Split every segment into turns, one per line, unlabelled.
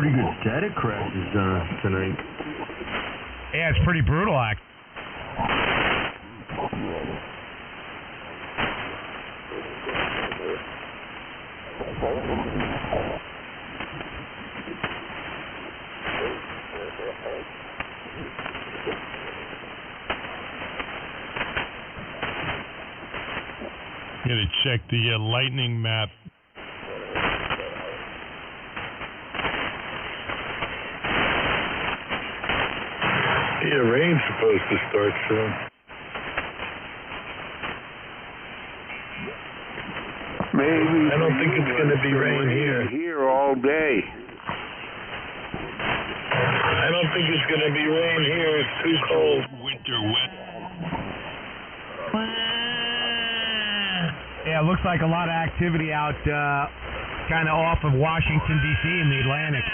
pretty good static crashes tonight.
Yeah, it's pretty brutal, actually. Gotta check the lightning map.
Yeah, rain's supposed to start soon.
Maybe.
I don't think it's going to be rain here.
Here all day.
I don't think it's going to be rain here. It's too cold.
Winter wet. Yeah, it looks like a lot of activity out kind of off of Washington, D.C. in the Atlantic.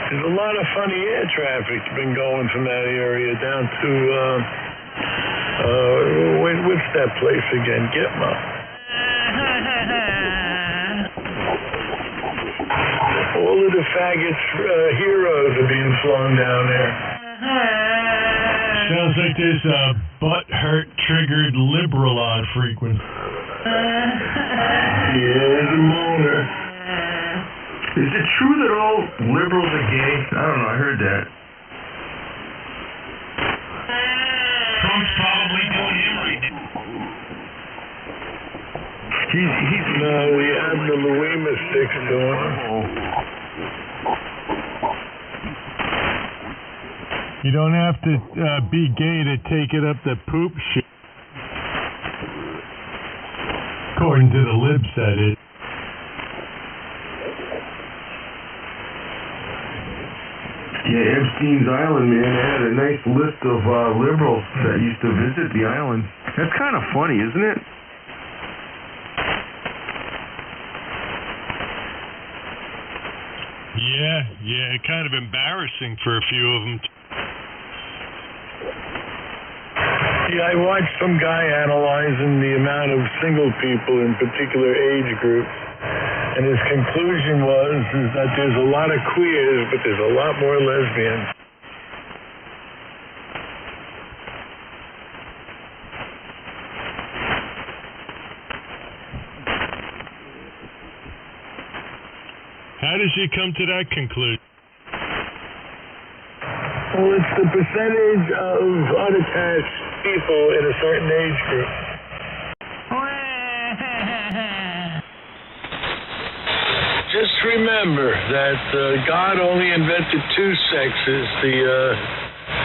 There's a lot of funny air traffic been going from that area down to, what's that place again? Gitmo. All of the faggots, heroes are being flown down there.
Sounds like there's a butt-hurt-triggered liberal on frequency.
Yeah, there's a moaner.
Is it true that all liberals are gay? I don't know, I heard that.
Trump's probably doing him right now.
No, we have the Louima sticks doing him.
You don't have to be gay to take it up the poop shit. According to the libs, that is.
Yeah, Epstein's Island, man, they had a nice list of liberals that used to visit the island. That's kind of funny, isn't it?
Yeah, kind of embarrassing for a few of them.
Yeah, I watched some guy analyzing the amount of single people in particular age groups, and his conclusion is that there's a lot of queers, but there's a lot more lesbians.
How does he come to that conclusion?
Well, it's the percentage of unattached people in a certain age group. Just remember that God only invented two sexes.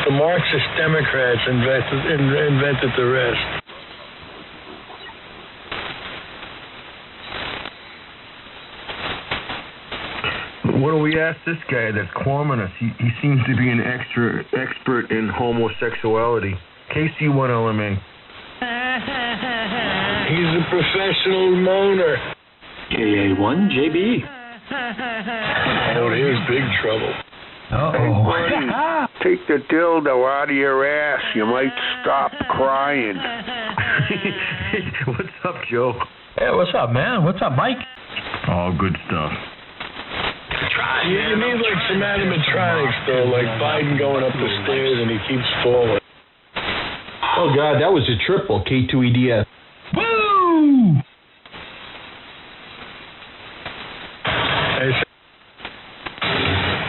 The Marxist Democrats invented the rest.
What do we ask this guy that's qualming us? He seems to be an expert in homosexuality. KC1LMA.
He's a professional moaner.
KA1JB.
Oh, here's big trouble.
Uh-oh.
Take the dildo out of your ass. You might stop crying.
What's up, Joe?
Hey, what's up, man? What's up, Mike?
All good stuff.
You need like some animatronics though, like Biden going up the stairs and he keeps falling.
Oh, God, that was a triple K2EDS. Woo!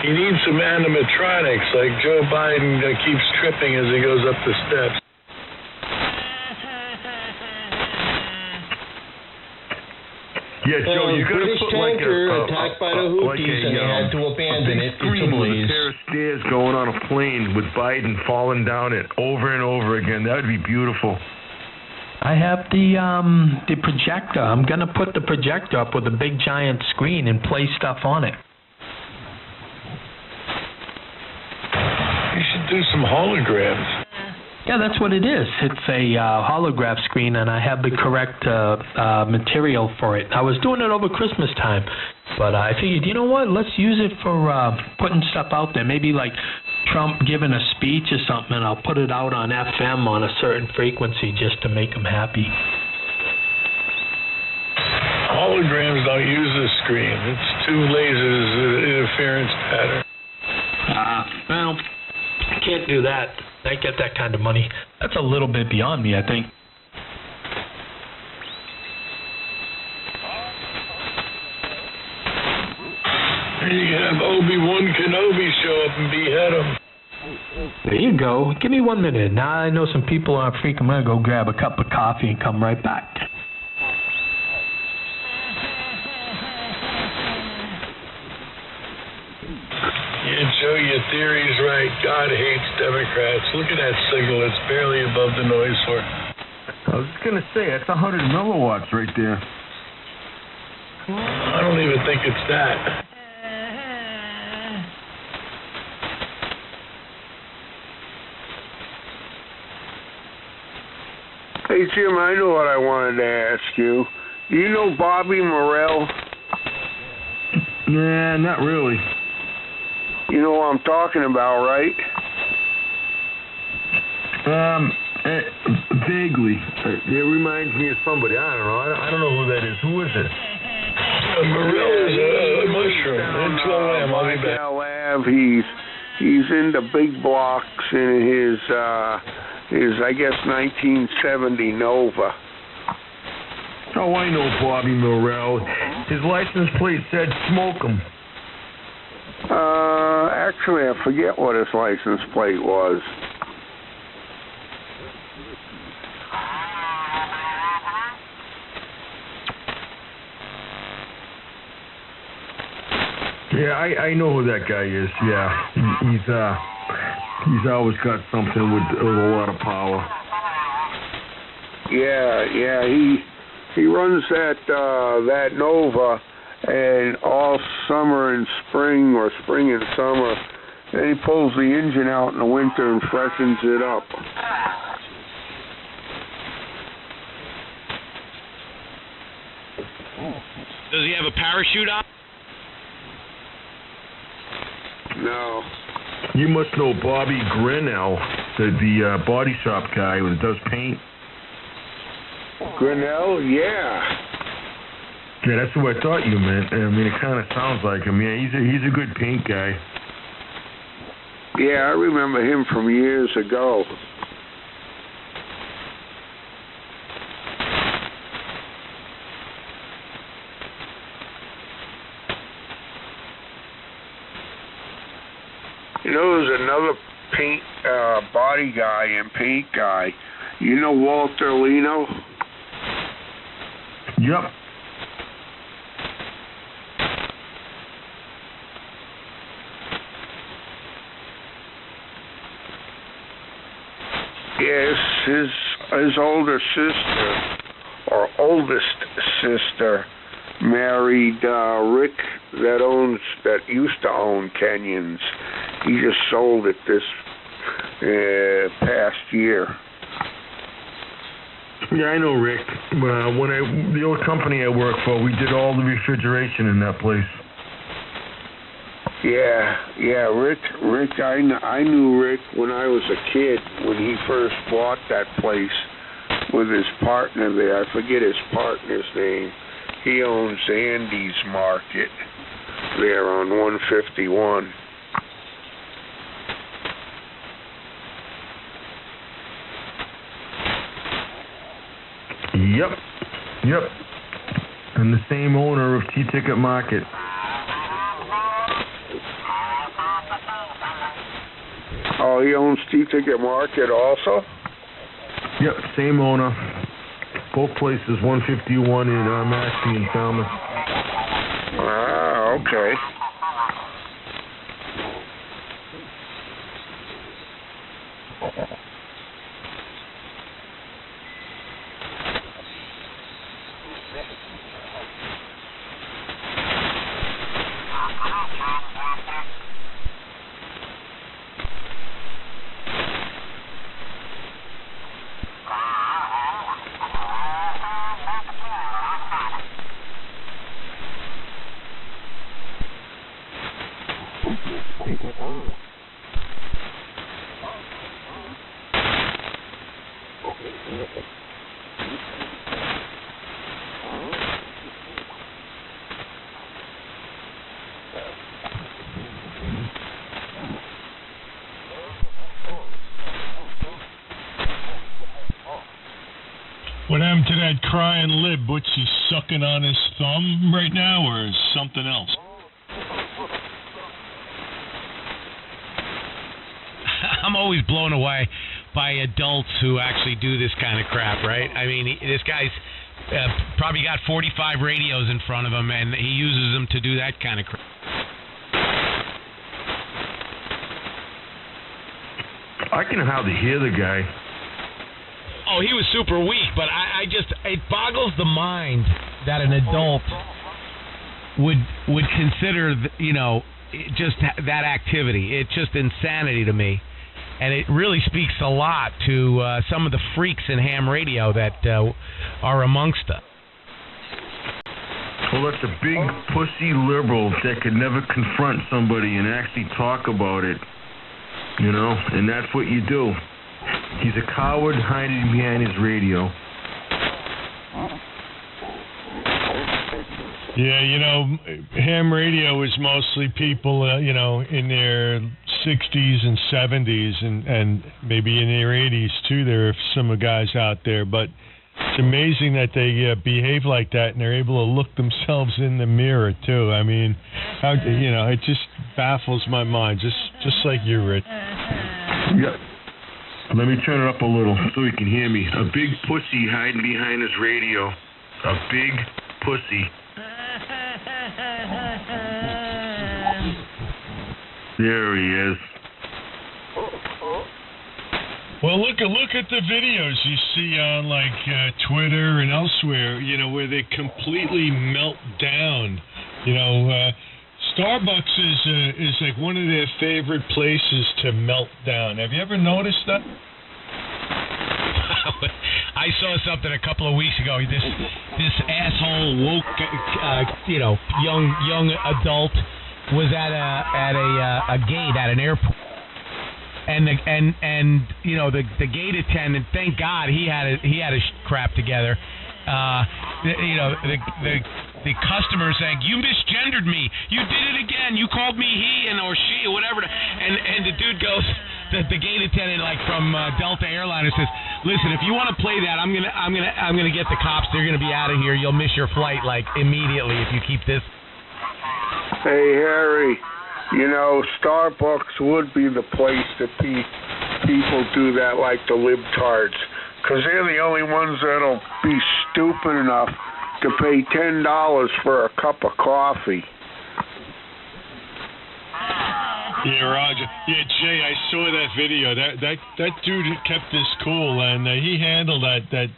He needs some animatronics, like Joe Biden keeps tripping as he goes up the steps.
Yeah, Joe, you got to
British
put like
tanker attacked by the Houthis and they had to abandon it. It's a
with
blaze.
a pair of stairs going on a plane with Biden falling down it over and over again. That would be beautiful.
I have the projector. I'm gonna put the projector up with a big giant screen and play stuff on it.
You should do some holograms.
Yeah, that's what it is. It's a holograph screen, and I have the correct material for it. I was doing it over Christmas time, but I figured, you know what? Let's use it for putting stuff out there. Maybe like Trump giving a speech or something, and I'll put it out on FM on a certain frequency just to make him happy.
Holograms don't use the screen. It's two lasers interference pattern.
Well, I can't do that. I get that kind of money. That's a little bit beyond me, I think.
You can have Obi-Wan Kenobi show up and behead him.
There you go. Give me 1 minute. Now I know some people are freaking. I'm going to go grab a cup of coffee and come right back.
Yeah, Joe, your theory's right. God hates Democrats. Look at that signal. It's barely above the noise floor.
I was just going to say, that's 100 milliwatts right there.
I don't even think it's that.
Hey, Jim, I know what I wanted to ask you. Do you know Bobby Morell?
Nah, not really.
You know what I'm talking about, right?
Vaguely. It reminds me of somebody. I don't know. I don't know who that is. Who is it?
Morell is a mushroom. It's I'll be back.
Lab. He's in the big blocks in his I guess 1970 Nova.
Oh, I know Bobby Morell. His license plate said "Smoke 'em."
Actually, I forget what his license plate was.
Yeah, I know who that guy is. Yeah, he's always got something with a lot of power.
Yeah, he runs that Nova, and all summer and spring, or spring and summer, and he pulls the engine out in the winter and freshens it up.
Does he have a parachute on?
No.
You must know Bobby Grinnell, the body shop guy that does paint.
Grinnell? Yeah.
Yeah, that's who I thought you meant. I mean, it kind of sounds like him. Yeah, he's a good paint guy.
Yeah, I remember him from years ago. You know, there's another paint body guy and paint guy. You know Walter Lino?
Yep.
Yes, his older sister, or oldest sister, married Rick that used to own Kenyon's. He just sold it this past year.
Yeah, I know Rick. The old company I worked for, we did all the refrigeration in that place.
Yeah, Rick. I knew Rick when I was a kid, when he first bought that place with his partner there. I forget his partner's name. He owns Andy's Market there on 151.
Yep. And the same owner of T-Ticket Market.
Oh, he owns T-Ticket Market also?
Yep, same owner. Both places, 151 in Mashpee and Falmouth.
Ah, okay.
What happened to that crying lib? What's he sucking on his thumb right now, or is something else?
I'm always blown away by adults who actually do this kind of crap, right? I mean, this guy's probably got 45 radios in front of him, and he uses them to do that kind of crap.
I can hardly hear the guy.
Oh, he was super weak, but I just, it boggles the mind that an adult would consider, just that activity. It's just insanity to me. And it really speaks a lot to some of the freaks in ham radio that are amongst us.
Well, that's a big pussy liberal that could never confront somebody and actually talk about it. And that's what you do. He's a coward hiding behind his radio.
Yeah, ham radio is mostly people, in their 60s and 70s and maybe in their 80s, too. There are some guys out there, but it's amazing that they behave like that and they're able to look themselves in the mirror, too. I mean, it just baffles my mind, just like you, Rich.
Yeah. Let me turn it up a little so you can hear me. A big pussy hiding behind his radio. A big pussy. There he is.
Well, look at the videos you see on Twitter and elsewhere. Where they completely melt down. Starbucks is like one of their favorite places to melt down. Have you ever noticed that?
I saw something a couple of weeks ago. This asshole woke, young adult was at a gate at an airport, and the gate attendant. Thank God he had his crap together. The customer saying, "You misgendered me. You did it again. You called me he or she or whatever." And the dude goes, the gate attendant from Delta Airlines says, "Listen, if you want to play that, I'm gonna get the cops. They're gonna be out of here. You'll miss your flight immediately if you keep this."
Hey Harry, Starbucks would be the place that people do that, like the libtards, because they're the only ones that'll be stupid enough to pay $10 for a cup of coffee.
Yeah, Roger. Yeah, Jay, I saw that video. That dude kept his cool, and he handled that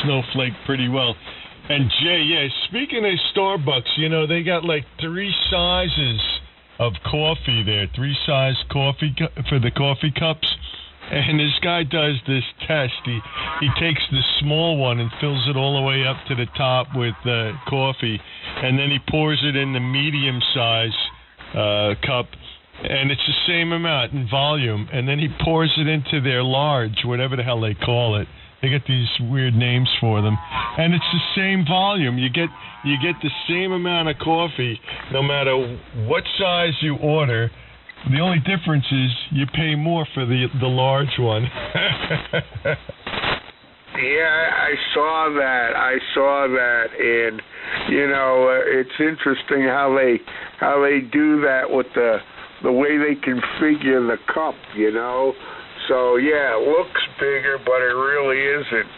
snowflake pretty well. And Jay, yeah, speaking of Starbucks, they got 3 sizes of coffee there, 3 size coffee for the coffee cups. And this guy does this test. He takes the small one and fills it all the way up to the top with coffee, and then he pours it in the medium size cup, and it's the same amount in volume, and then he pours it into their large, whatever the hell they call it. They get these weird names for them, and it's the same volume. You get the same amount of coffee no matter what size you order. The only difference is you pay more for the large one.
Yeah, I saw that, and it's interesting how they do that with the way they configure the cup, So yeah, it looks bigger, but it really isn't.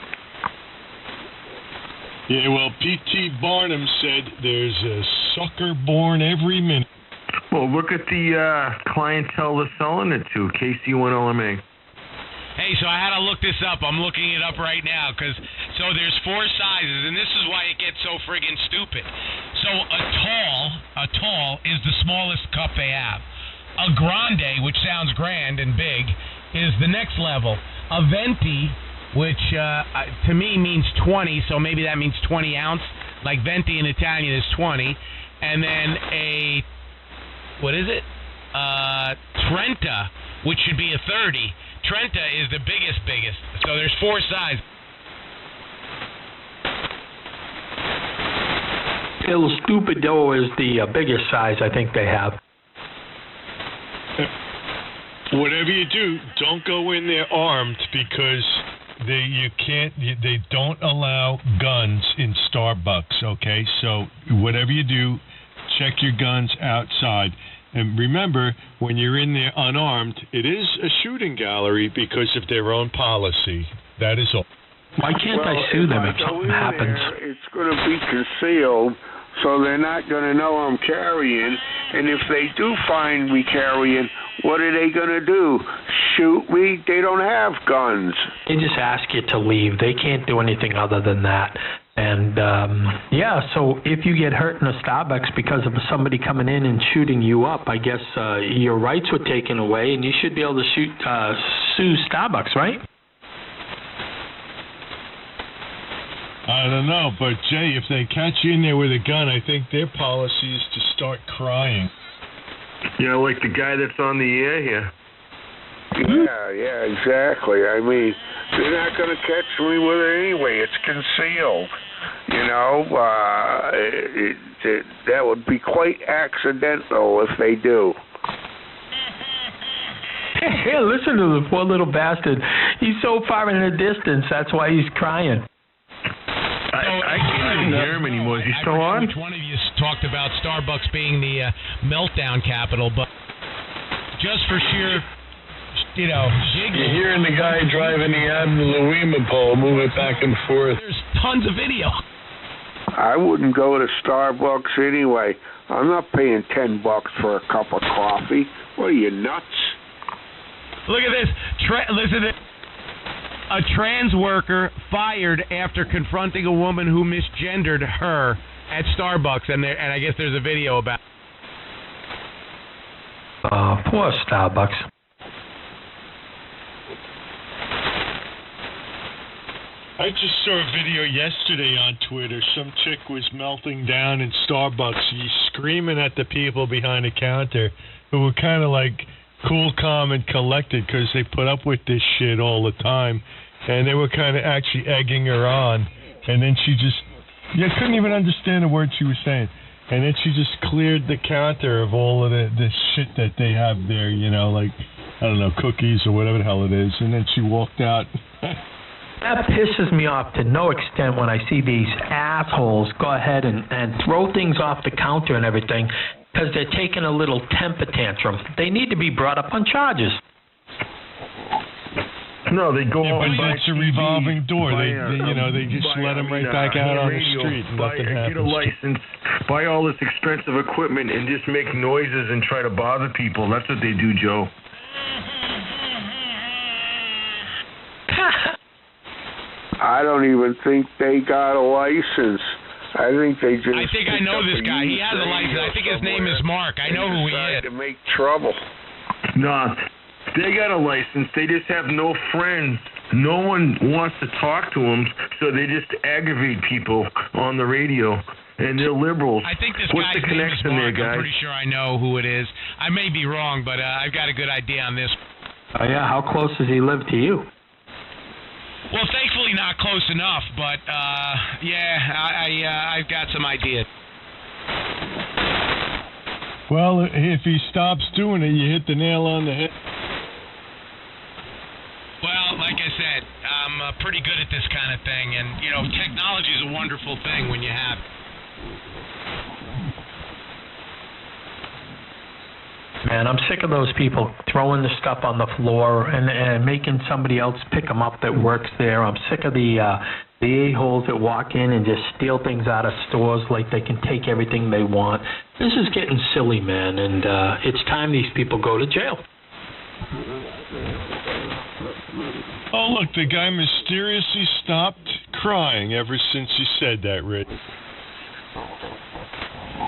Yeah, well, P.T. Barnum said there's a sucker born every minute.
Well, look at the clientele they're selling it to, KC1LMA.
Hey, so I had to look this up. I'm looking it up right now so there's 4 sizes, and this is why it gets so friggin' stupid. So a tall is the smallest cup they have. A grande, which sounds grand and big, is the next level. A venti, which to me means 20, so maybe that means 20 ounce. Like venti in Italian is 20, and then a Trenta, which should be a 30. Trenta is the biggest. So there's 4 sizes.
Il Stupido is the biggest size I think they have.
Whatever you do, don't go in there armed, because
They don't allow guns in Starbucks, okay? So whatever you do, check your guns outside. And remember, when you're in there unarmed, it is a shooting gallery because of their own policy. That is all.
Why can't I sue them if something happens?
It's going to be concealed, so they're not going to know I'm carrying. And if they do find me carrying, what are they going to do? Shoot me? They don't have guns.
They just ask you to leave. They can't do anything other than that. And, so if you get hurt in a Starbucks because of somebody coming in and shooting you up, I guess your rights were taken away, and you should be able to sue Starbucks, right?
I don't know, but Jay, if they catch you in there with a gun, I think their policy is to start crying.
Yeah, like the guy that's on the air here.
Yeah, exactly. I mean, they're not going to catch me with it anyway. It's concealed. You know, that would be quite accidental if they do.
Yeah, listen to the poor little bastard. He's so far in the distance, that's why he's crying.
I can't even hear him anymore. Is he still on?
Which one of you talked about Starbucks being the meltdown capital, but just for sheer, giggles.
You're hearing the guy driving the Louima pole, move it back and forth.
There's tons of video.
I wouldn't go to Starbucks anyway. I'm not paying $10 for a cup of coffee. What are you, nuts?
Look at this. Listen to this. A trans worker fired after confronting a woman who misgendered her at Starbucks, and I guess there's a video about.
Poor Starbucks.
I just saw a video yesterday on Twitter. Some chick was melting down in Starbucks. She's screaming at the people behind the counter who were kind of like cool, calm, and collected because they put up with this shit all the time. And they were kind of actually egging her on. And then she just, couldn't even understand the words she was saying. And then she just cleared the counter of all of the shit that they have there, like, I don't know, cookies or whatever the hell it is. And then she walked out.
That pisses me off to no extent when I see these assholes go ahead and throw things off the counter and everything because they're taking a little temper tantrum. They need to be brought up on charges.
No, they go
but
and buy
it's a revolving door. They just let them right back out on the street and nothing happens.
Get a license, buy all this expensive equipment, and just make noises and try to bother people. That's what they do, Joe.
I don't even think they got a license. I think they just.
I think I know this guy. He has a license. I think his name is Mark. I know who he is.
To make trouble.
No, they got a license. They just have no friends. No one wants to talk to them, so they just aggravate people on the radio. And they're liberals.
I think this
What's
guy's
the
name is
connection
Mark.
there, guys?
I'm pretty sure I know who it is. I may be wrong, but I've got a good idea on this.
Oh, yeah? How close does he live to you?
Well, thankfully not close enough, but I've got some ideas.
Well, if he stops doing it, you hit the nail on the head.
Well, like I said, I'm pretty good at this kind of thing, and technology is a wonderful thing when you have it.
Man, I'm sick of those people throwing the stuff on the floor and making somebody else pick them up that works there. I'm sick of the a-holes that walk in and just steal things out of stores like they can take everything they want. This is getting silly, man, and it's time these people go to jail.
Oh, look, the guy mysteriously stopped crying ever since you said that, Rick.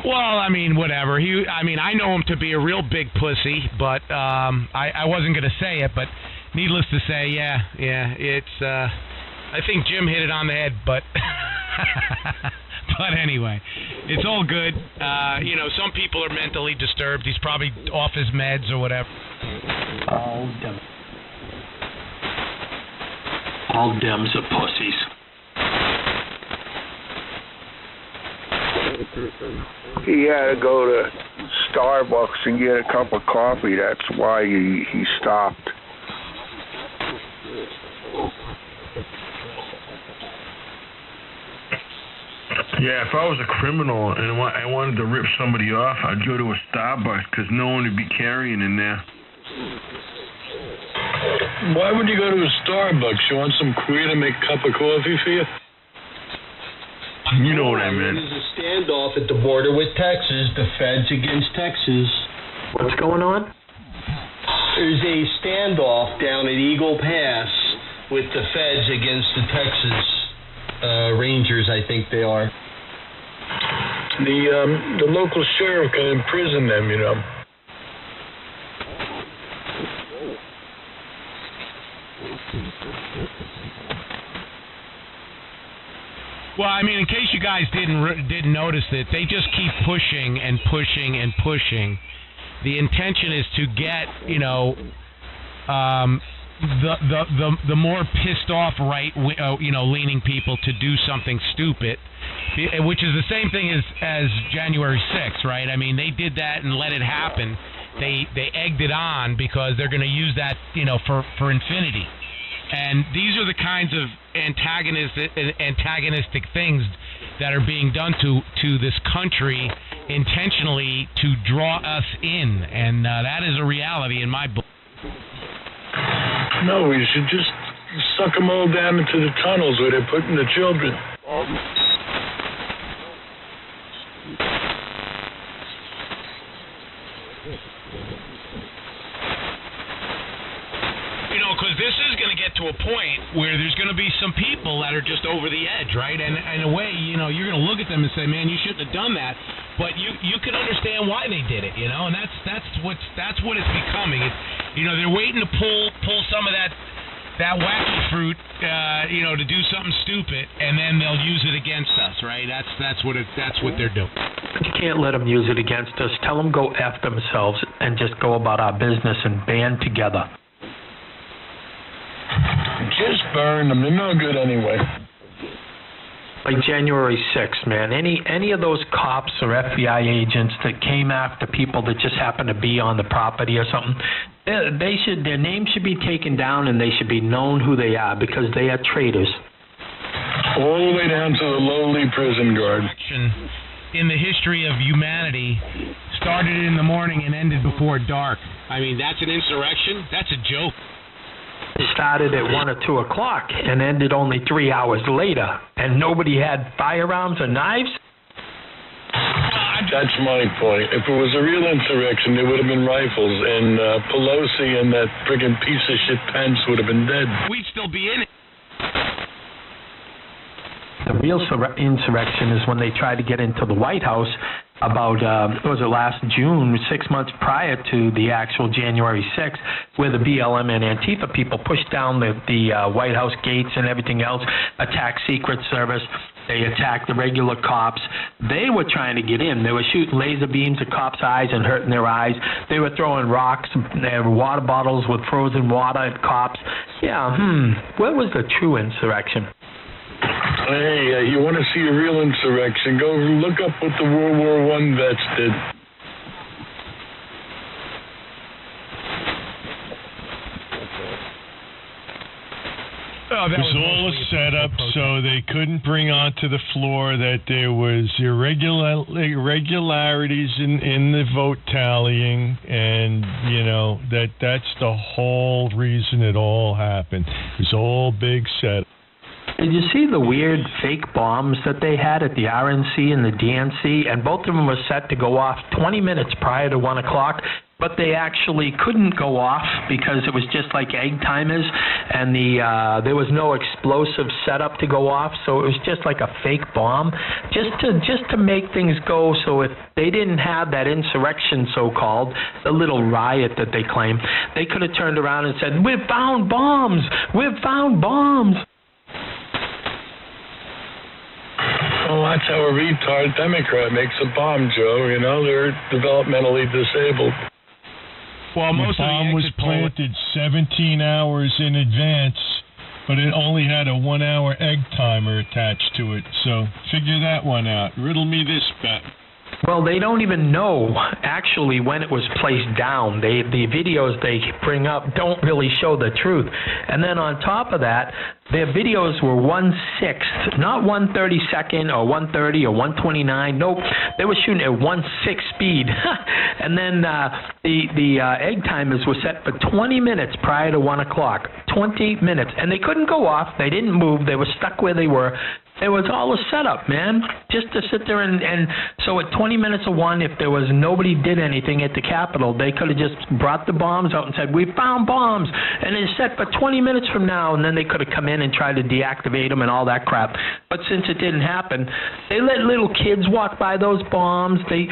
Well, I mean, whatever. I know him to be a real big pussy, but I wasn't going to say it, but needless to say, it's, I think Jim hit it on the head, but, but anyway, it's all good. Some people are mentally disturbed. He's probably off his meds or whatever.
All Dems are pussies.
He had to go to Starbucks and get a cup of coffee. That's why he stopped.
Yeah, if I was a criminal and I wanted to rip somebody off, I'd go to a Starbucks because no one would be carrying in there.
Why would you go to a Starbucks? You want some queer to make a cup of coffee for you?
You know what I meant.
There's a standoff at the border with Texas, the feds against Texas.
What's going on?
There's a standoff down at Eagle Pass with the feds against the Texas Rangers, I think they are.
The local sheriff can imprison them, you know.
Well, I mean, in case you guys didn't notice it, they just keep pushing and pushing and pushing. The intention is to get, you know, the more pissed off leaning people to do something stupid, which is the same thing as January 6th, right? I mean, they did that and let it happen. They egged it on because they're going to use that, you know, for infinity. And these are the kinds of antagonistic things that are being done to this country intentionally to draw us in, and that is a reality in my book.
No, we should just suck them all down into the tunnels where they're putting the children.
Because this is going to get to a point where there's going to be some people that are just over the edge, right? And in a way, you know, you're going to look at them and say, man, you shouldn't have done that. But you can understand why they did it, you know, and that's what it's becoming. It's, you know, they're waiting to pull some of that wacky fruit, you know, to do something stupid, and then they'll use it against us, right? That's what they're doing.
You can't let them use it against us. Tell them go F themselves and just go about our business and band together.
Just burn them. They're no good anyway.
Like January 6th, man. Any of those cops or FBI agents that came after people that just happened to be on the property or something, their names should be taken down and they should be known who they are because they are traitors.
All the way down to the lowly prison guard.
In the history of humanity, started in the morning and ended before dark. I mean, that's an insurrection? That's a joke.
It started at 1 or 2 o'clock and ended only 3 hours later, and nobody had firearms or knives?
That's my point. If it was a real insurrection, there would have been rifles, and Pelosi and that friggin' piece of shit Pence would have been dead.
We'd still be in it.
The real insurrection is when they tried to get into the White House about, last June, 6 months prior to the actual January 6th, where the BLM and Antifa people pushed down the White House gates and everything else, attacked Secret Service. They attacked the regular cops. They were trying to get in. They were shooting laser beams at cops' eyes and hurting their eyes. They were throwing rocks, water bottles with frozen water at cops. Yeah, where was the true insurrection?
Hey, you want to see a real insurrection? Go look up what the World War I vets did.
It was all a setup so they couldn't bring onto the floor that there was irregularities in the vote tallying, and, you know, that's the whole reason it all happened. It was all big setup.
Did you see the weird fake bombs that they had at the RNC and the DNC? And both of them were set to go off 20 minutes prior to 1 o'clock, but they actually couldn't go off because it was just like egg timers, and there was no explosive setup to go off, so it was just like a fake bomb, just to make things go. So if they didn't have that insurrection, so-called, the little riot that they claim, they could have turned around and said, "We've found bombs! We've found bombs!"
Well, that's how a retard Democrat makes a bomb, Joe. You know, they're developmentally disabled.
Well, most
the bomb was planted 17 hours in advance, but it only had a 1-hour egg timer attached to it. So figure that one out. Riddle me this, bet.
Well, they don't even know actually when it was placed down. The videos they bring up don't really show the truth. And then on top of that, their videos were 1/6, not 1/32 or 130 or 129. Nope, they were shooting at 1/6 speed. And then the egg timers were set for 20 minutes prior to 1 o'clock. 20 minutes, and they couldn't go off. They didn't move. They were stuck where they were. It was all a setup, man, just to sit there and so at 20 minutes of 1, if there was nobody did anything at the Capitol, they could have just brought the bombs out and said, we found bombs, and it's set for 20 minutes from now, and then they could have come in and tried to deactivate them and all that crap. But since it didn't happen, they let little kids walk by those bombs. They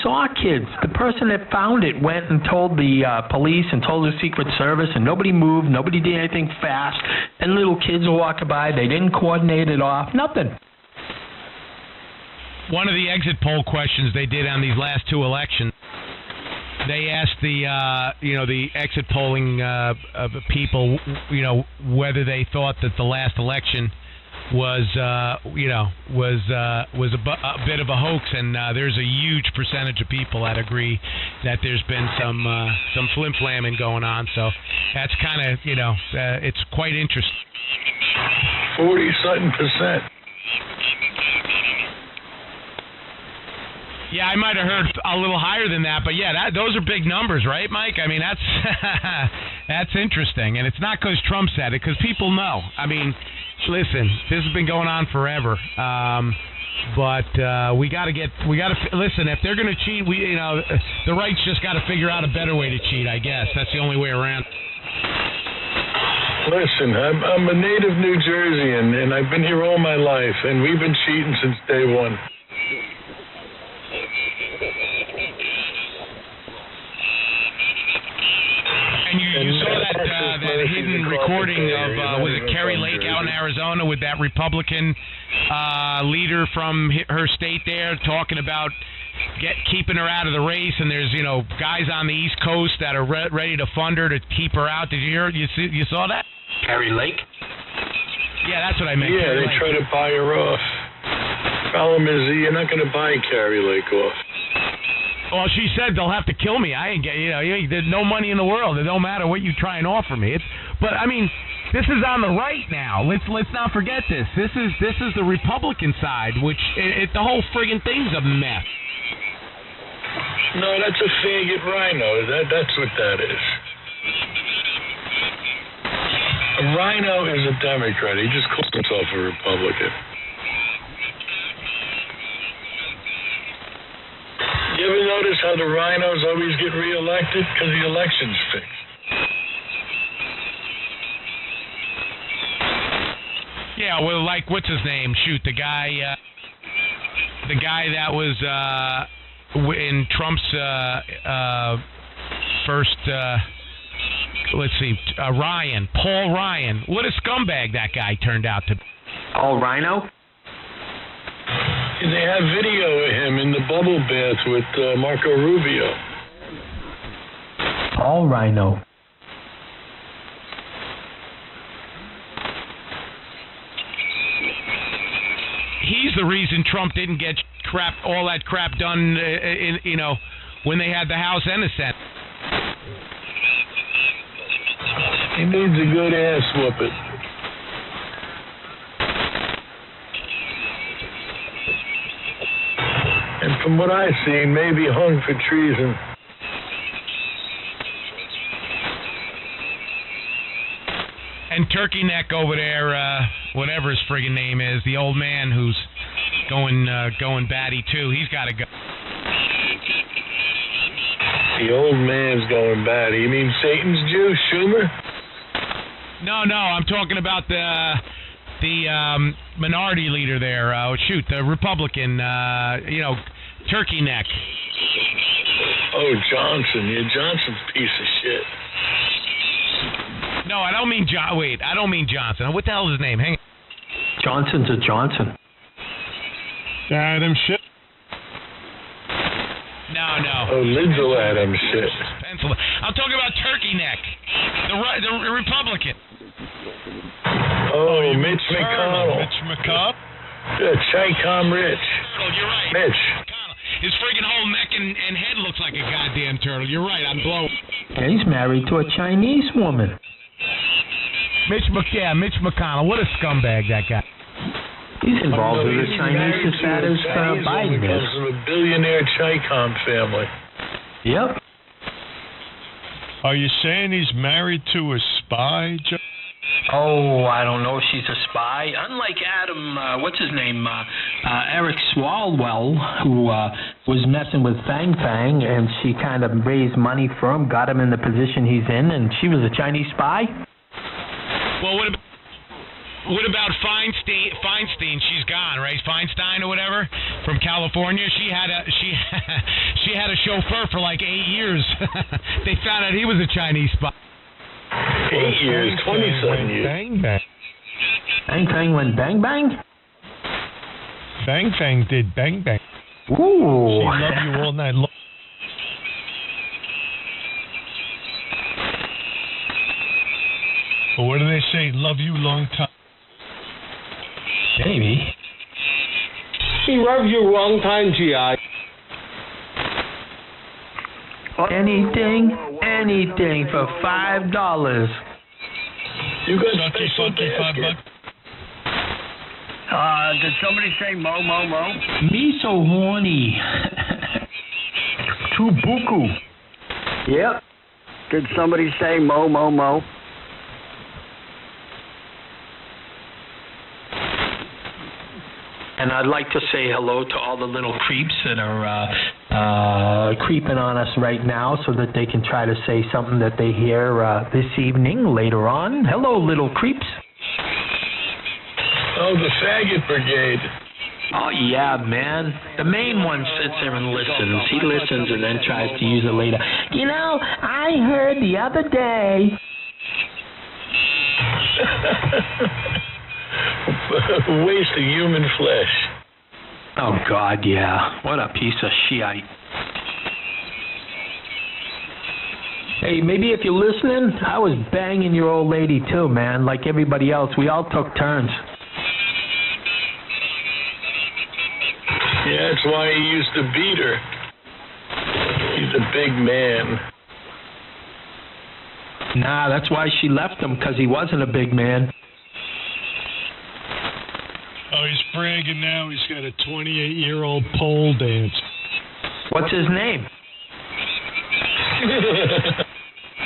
saw kids. The person that found it went and told the police and told the Secret Service, and nobody moved, nobody did anything fast, and little kids were walking by. They didn't coordinate it off. Nothing.
One of the exit poll questions they did on these last 2 elections, they asked the exit polling people, whether they thought that the last election was a bit of a hoax, and there's a huge percentage of people that agree that there's been some flim-flamming going on. So that's kind of it's quite interesting.
40-something%.
Yeah, I might have heard a little higher than that, but yeah, those are big numbers, right, Mike? I mean, that's that's interesting, and it's not because Trump said it, because people know. I mean, listen, this has been going on forever, but we got to listen. If they're going to cheat, the right's just got to figure out a better way to cheat. I guess that's the only way around.
Listen, I'm a native New Jerseyan, and I've been here all my life, and we've been cheating since day one.
And you saw that hidden recording of, was it Kerry Lake out in Arizona with that Republican leader from her state there talking about keeping her out of the race, and there's guys on the East Coast that are ready to fund her to keep her out. Did you hear? You saw that?
Kerry Lake?
Yeah, that's what I meant.
Yeah, they try to buy her off. Problem is, you're not going to buy Kerry Lake off.
Well, she said they'll have to kill me. I ain't there's no money in the world. It don't matter what you try and offer me. But I mean, this is on the right now. Let's not forget this. This is the Republican side, which the whole friggin' thing's a mess.
No, that's a faggot rhino. That's what that is. A rhino is a Democrat. He just calls himself a Republican. You ever notice how the rhinos always get reelected? Because the election's fixed.
Yeah, well, like, what's his name? Shoot, the guy that was in Trump's first, let's see, Paul Ryan. What a scumbag that guy turned out to be.
Paul Rhino?
They have video of him in the bubble bath with Marco Rubio.
Paul Rhino.
He's the reason Trump didn't get all that crap done, when they had the House and the Senate.
He needs a good ass whooping. And from what I've seen, maybe hung for treason.
And Turkey Neck over there, whatever his friggin' name is, the old man who's going batty too. He's got to go.
The old man's going batty. You mean Satan's Jew, Schumer?
No, I'm talking about the minority leader there. The Republican, Turkey Neck.
Oh, Johnson. Yeah, Johnson's a piece of shit.
No, I don't mean I don't mean Johnson. What the hell is his name? Hang on.
Johnson's a Johnson.
Adam shit.
No.
Oh, Liddell Adam shit.
I'm talking about Turkey Neck, the Republican.
Oh, Mitch McConnell.
Mitch McConnell?
Chi-Com Rich.
You're right.
Mitch.
His friggin' whole neck and head looks like a goddamn turtle. You're right. I'm blown.
And he's married to a Chinese woman.
Mitch McConnell. What a scumbag that guy.
He's involved with the Chinese as bad as Biden
He comes
is.
from a billionaire Chi-Com family.
Yep.
Are you saying he's married to a spy, Joe?
Oh, I don't know if she's a spy. Unlike Adam, what's his name, Eric Swalwell, who was messing with Fang Fang, and she kind of raised money for him, got him in the position he's in, and she was a Chinese spy?
Well, what about Feinstein? She's gone, right? Feinstein or whatever from California. She had a chauffeur for like 8 years. They found out he was a Chinese spy.
8 years, 20-something years.
Bang bang.
Fang Fang went bang bang?
Fang Fang did bang bang.
Ooh.
She loved you all night long. But what do they say? Love you long time.
Maybe.
He rubbed you wrong time, G.I.
Anything for $5.
You got
Sucky,
special
funky,
basket.
$5.
Did somebody say mo, mo, mo?
Me so horny.
Tubuku.
Yep.
Did somebody say mo, mo, mo?
And I'd like to say hello to all the little creeps that are creeping on us right now so that they can try to say something that they hear this evening later on. Hello, little creeps.
Oh, the faggot brigade.
Oh, yeah, man. The main one sits there and listens. He listens and then tries to use it later. You know, I heard the other day.
Waste of human flesh.
Oh, God, yeah. What a piece of shite. Hey, maybe if you're listening, I was banging your old lady too, man. Like everybody else, we all took turns.
Yeah, that's why he used to beat her. He's a big man.
Nah, that's why she left him, because he wasn't a big man.
Oh, he's bragging now. He's got a 28-year-old pole dance.
What's his name?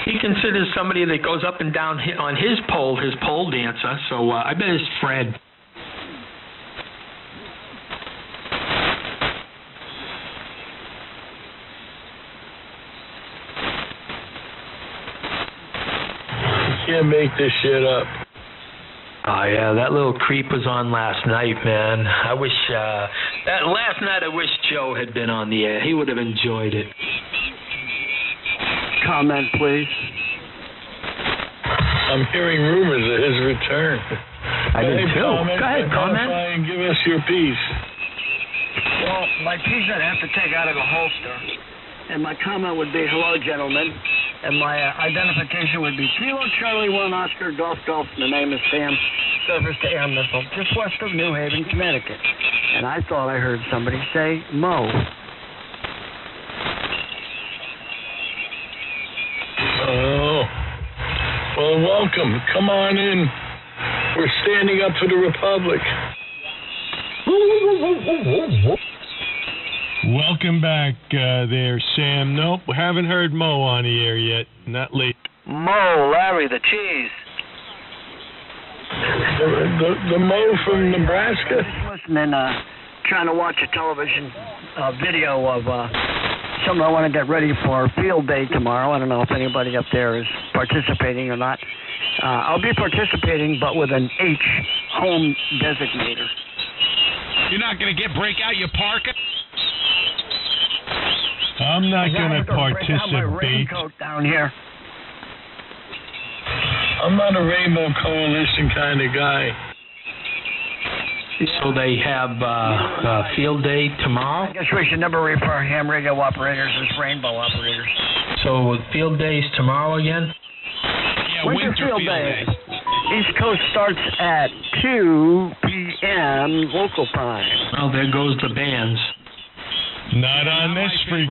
He considers somebody that goes up and down on his pole dancer, so I bet it's Fred.
You can't make this shit up.
Oh, yeah, that little creep was on last night, man. I wish, last night I wish Joe had been on the air. He would have enjoyed it.
Comment, please.
I'm hearing rumors of his return.
I did too. Go ahead, comment.
Identify and give us your piece.
Well, my piece I'd have to take out of the holster. And my comment would be, hello, gentlemen. And my identification would be Kilo Charlie 1 Oscar Golf Golf. The name is Sam, surface to air missile, just west of New Haven, Connecticut. And I thought I heard somebody say Mo.
Oh. Well, welcome. Come on in. We're standing up for the Republic.
Welcome back there, Sam. Nope, we haven't heard Mo on the air yet. Not late.
Mo, Larry, the cheese.
The Mo from Nebraska?
Just listening, trying to watch a television video of something I want to get ready for field day tomorrow. I don't know if anybody up there is participating or not. I'll be participating, but with an H home designator.
You're not going to break out your parka?
I'm not going to participate.
My raincoat down here.
I'm not a Rainbow Coalition kind of guy.
So they have field day tomorrow?
I guess we should never refer ham radio operators as rainbow operators.
So field days tomorrow again?
Yeah,
Winter
winter
field day.
day.
East Coast starts at 2 p.m. local time.
Well, there goes the bands.
Not on this freak.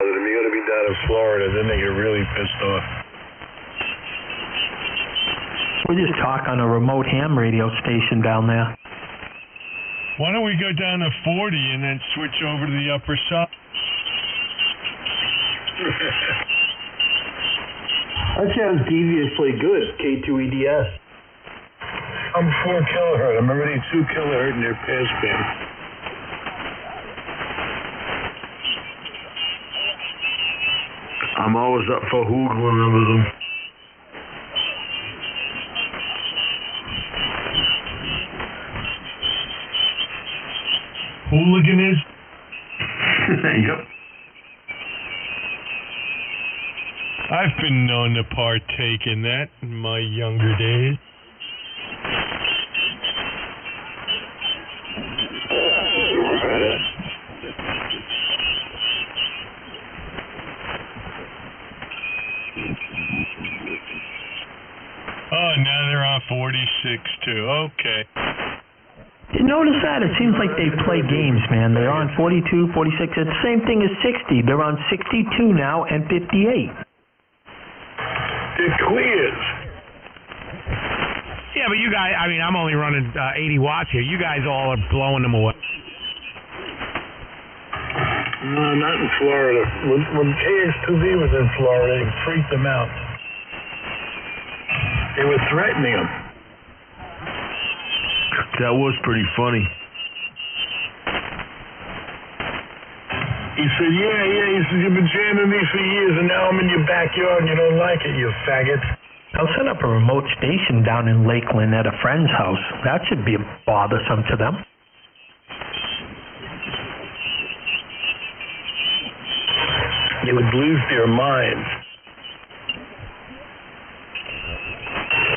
You got to be down in Florida, then they get really pissed off.
We just talk on a remote ham radio station down there.
Why don't we go down to 40 and then switch over to the upper side?
That sounds deviously good, K2EDS.
I'm 4 kilohertz. I'm already 2 kilohertz in their passband.
I'm always up for hoogling over them.
Hooliganism?
Yep.
I've been known to partake in that in my younger days. Oh, now they're on 46 too. Okay.
You notice that? It seems like they play games, man. They're on 42, 46. It's the same thing as 60. They're on 62 now and 58.
They're queers.
Yeah, but you guys, I mean, I'm only running 80 watts here. You guys all are blowing them away.
No, not in Florida. When KX2B was in Florida, it freaked them out. They were threatening them.
That was pretty funny.
He said, yeah, he said, you've been jamming me for years, and now I'm in your backyard, and you don't like it, you faggot.
I'll set up a remote station down in Lakeland at a friend's house. That should be bothersome to them.
They would lose their minds.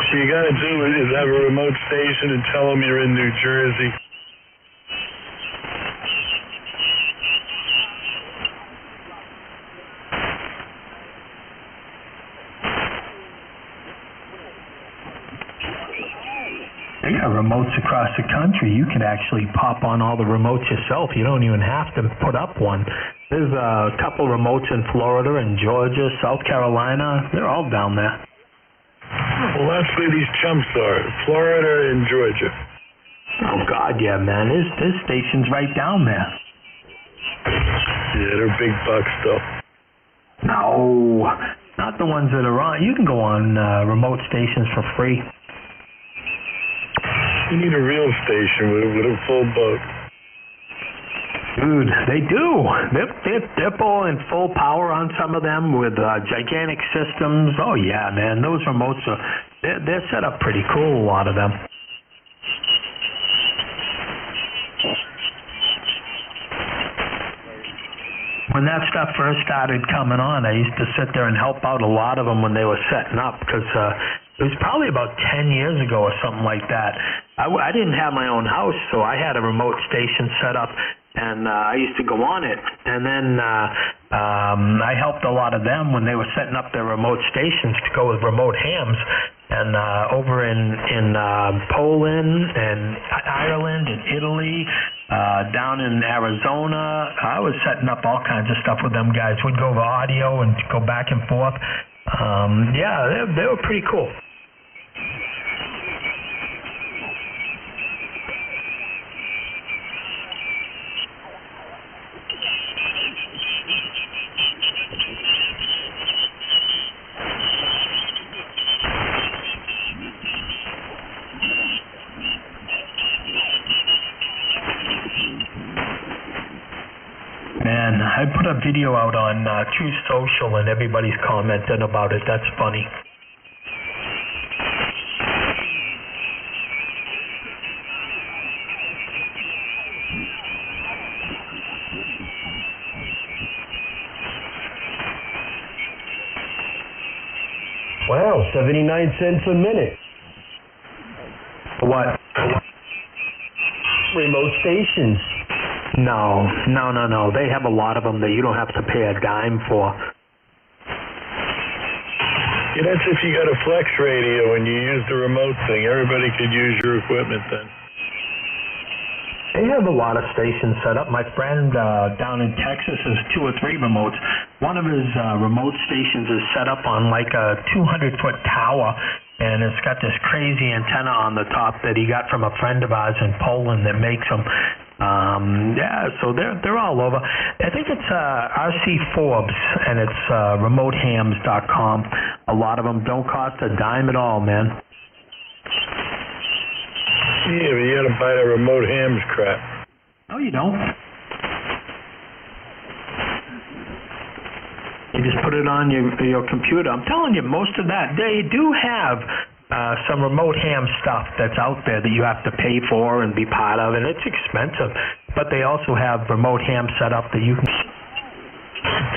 What you gotta do is have a remote station and tell them you're in New Jersey.
They got remotes across the country. You can actually pop on all the remotes yourself. You don't even have to put up one. There's a couple remotes in Florida and Georgia, South Carolina. They're all down there.
Well, that's where these chumps are, Florida and Georgia.
Oh, God, yeah, man. There's stations right down there.
Yeah, they're big bucks, though.
No, not the ones that are on. You can go on remote stations for free.
You need a real station with a full boat.
Dude, they do. They're pulling full power on some of them with gigantic systems. Oh yeah, man, those remotes they're set up pretty cool. A lot of them. When that stuff first started coming on, I used to sit there and help out a lot of them when they were setting up because it was probably about 10 years ago or something like that. I didn't have my own house, so I had a remote station set up. And I used to go on it, and then I helped a lot of them when they were setting up their remote stations to go with remote hams. And over in Poland and Ireland and Italy, down in Arizona, I was setting up all kinds of stuff with them guys. We'd go over audio and go back and forth. Yeah, they were pretty cool. Man, I put a video out on True Social and everybody's commenting about it. That's funny.
Wow, 79 cents a minute.
What?
Remote stations.
No. They have a lot of them that you don't have to pay a dime for.
Yeah, that's if you got a flex radio and you use the remote thing. Everybody could use your equipment then.
They have a lot of stations set up. My friend down in Texas has 2 or 3 remotes. one of his remote stations is set up on like a 200-foot tower, and it's got this crazy antenna on the top that he got from a friend of ours in Poland that makes them. So they're all over. I think it's RC Forbes, and it's remotehams.com. A lot of them don't cost a dime at all, man.
Yeah, but you gotta buy the remote hams crap.
No, you don't. You just put it on your computer. I'm telling you, most of that, they do have some remote ham stuff that's out there that you have to pay for and be part of, and it's expensive. But they also have remote ham set up that you can...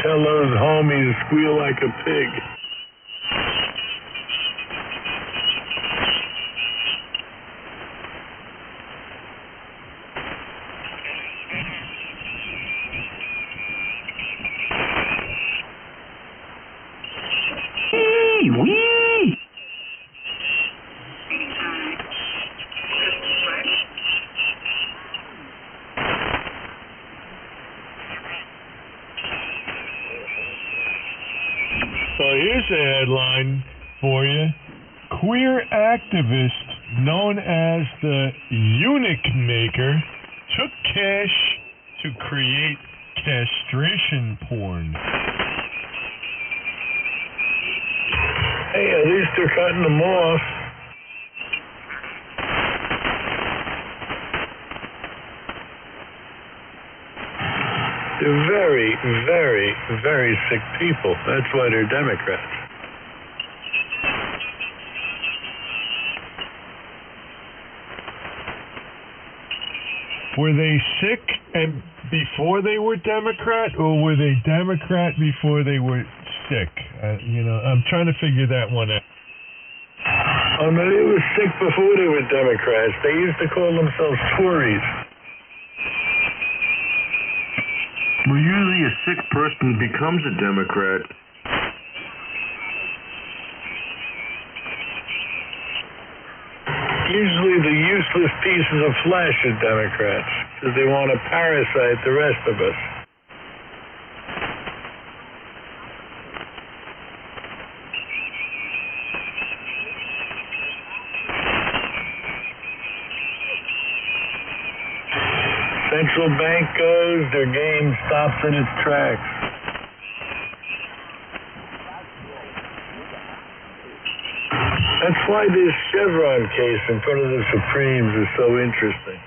Tell those homies squeal like a pig.
Wee!
So here's a headline for you. Queer activist known as the Eunuch Maker took cash to create castration porn.
Hey, at least they're cutting them off. They're very, very, very sick people. That's why they're Democrats.
Were they sick and before they were Democrat, or were they Democrat before they were sick? I'm trying to figure that one out.
Oh, no, they were sick before they were Democrats. They used to call themselves Tories.
Well, usually a sick person becomes a Democrat.
Usually the useless pieces of flesh are Democrats, because they want to parasite the rest of us. Central bank goes, their game stops in its tracks. That's why this Chevron case in front of the Supremes is so interesting.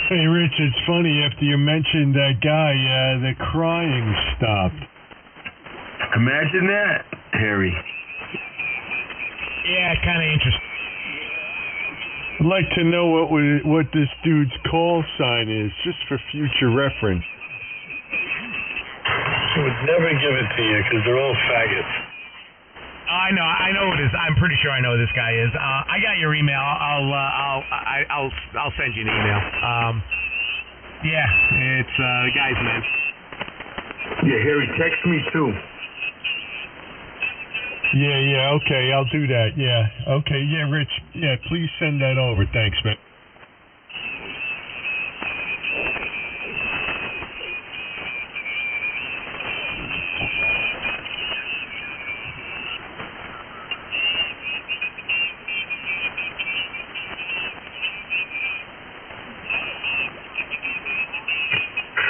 Hey, Rich, it's funny, after you mentioned that guy, the crying stopped.
Imagine that, Harry.
Yeah, kind of interesting.
I'd like to know what this dude's call sign is, just for future reference.
I would never give it to you because they're all faggots.
I know it is. I'm pretty sure I know who this guy is. I got your email. I'll send you an email. Yeah, it's the guy's name.
Yeah, Harry, text me too.
Yeah, okay, I'll do that, yeah. Okay, yeah, Rich, yeah, please send that over. Thanks, man.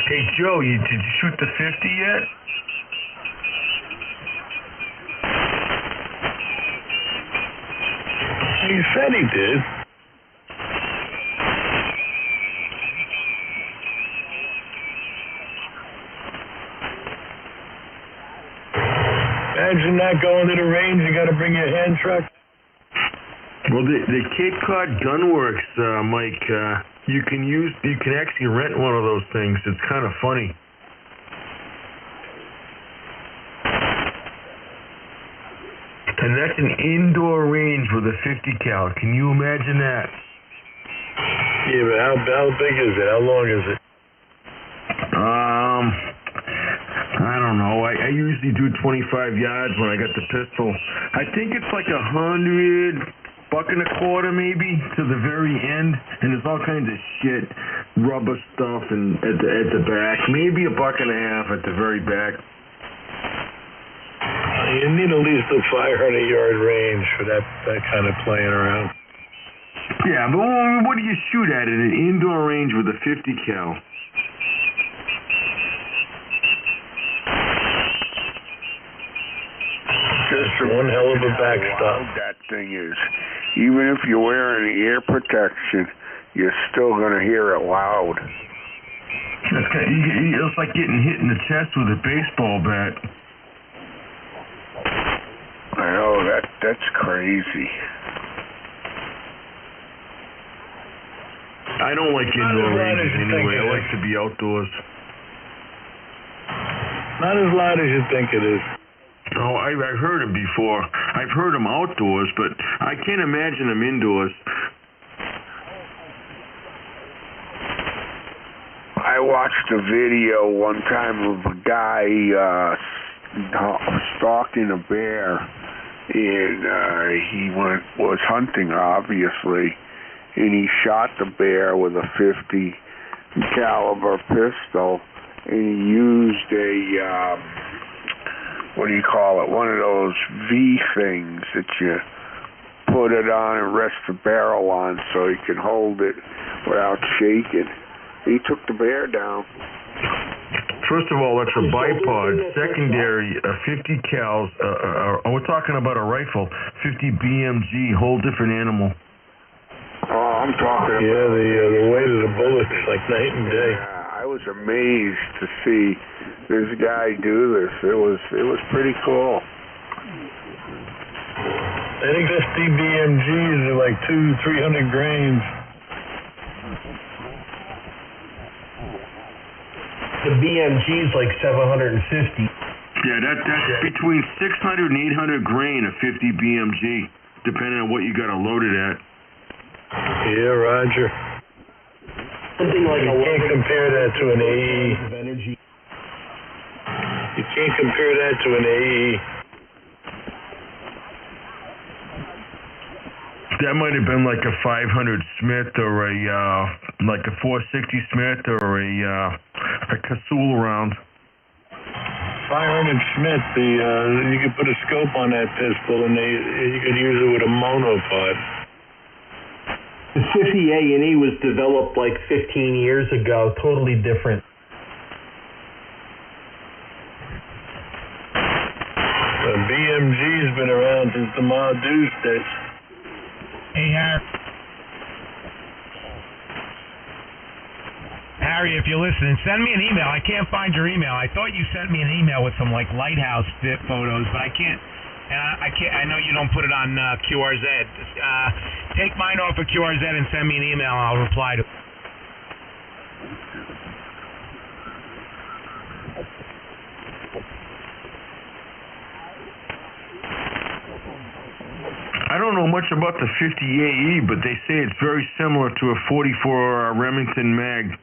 Hey, Joe, did you shoot the 50 yet?
He said he did. Imagine not going to the range. You got to bring your hand truck.
Well, the Cape Cod Gunworks, Mike, you can actually rent one of those things. It's kind of funny. And that's an indoor range with a 50 cal. Can you imagine that?
Yeah, but how big is it? How long is it?
I don't know. I usually do 25 yards when I got the pistol. I think it's like 100 $1.25 maybe to the very end, and there's all kinds of shit, rubber stuff, and at the back, maybe $1.50 at the very back.
You need at least a 500-yard range for that kind of playing around.
Yeah, but what do you shoot at in an indoor range with a 50 cal?
Just one hell of a backstop.
That thing is, even if you're wearing ear protection, you're still gonna hear it loud.
It's like getting hit in the chest with a baseball bat.
I know, that's crazy.
I don't like indoor ranges anyway. I like to be outdoors.
Not as loud as you think it is.
Oh, I've heard them before. I've heard them outdoors, but I can't imagine them indoors.
I watched a video one time of a guy stalking a bear, and he was hunting, obviously, and he shot the bear with a 50 caliber pistol, and he used a what do you call it? One of those V things that you put it on and rest the barrel on so you can hold it without shaking. He took the bear down.
First of all, that's a bipod. Secondary, 50 cals. We're talking about a rifle, 50 BMG, whole different animal.
Oh, I'm talking about...
Yeah, the weight of the bullets like night and day.
I was amazed to see this guy do this. It was pretty cool.
I think the BMGs are like 200-300 grains.
The BMG's like 750.
Yeah, that's between 600 and 800 grain of 50 BMG, depending on what you got it loaded at.
Yeah, Roger.
Something like
you can't compare that to an AE. You can't compare that to an AE.
That might have been like a 500 Smith or like a 460 Smith or a Casull round.
500 Smith, you could put a scope on that pistol and you could use it with a monopod.
The 50 A&E was developed like 15 years ago, totally different.
The BMG's been around since the Ma Deuce days.
Hey, Harry, if you're listening, send me an email. I can't find your email. I thought you sent me an email with some like lighthouse photos, but I can't. And I can't. I know you don't put it on QRZ. Take mine off of QRZ and send me an email. And I'll reply to it.
I don't know much about the 50 AE, but they say it's very similar to a 44 Remington mag.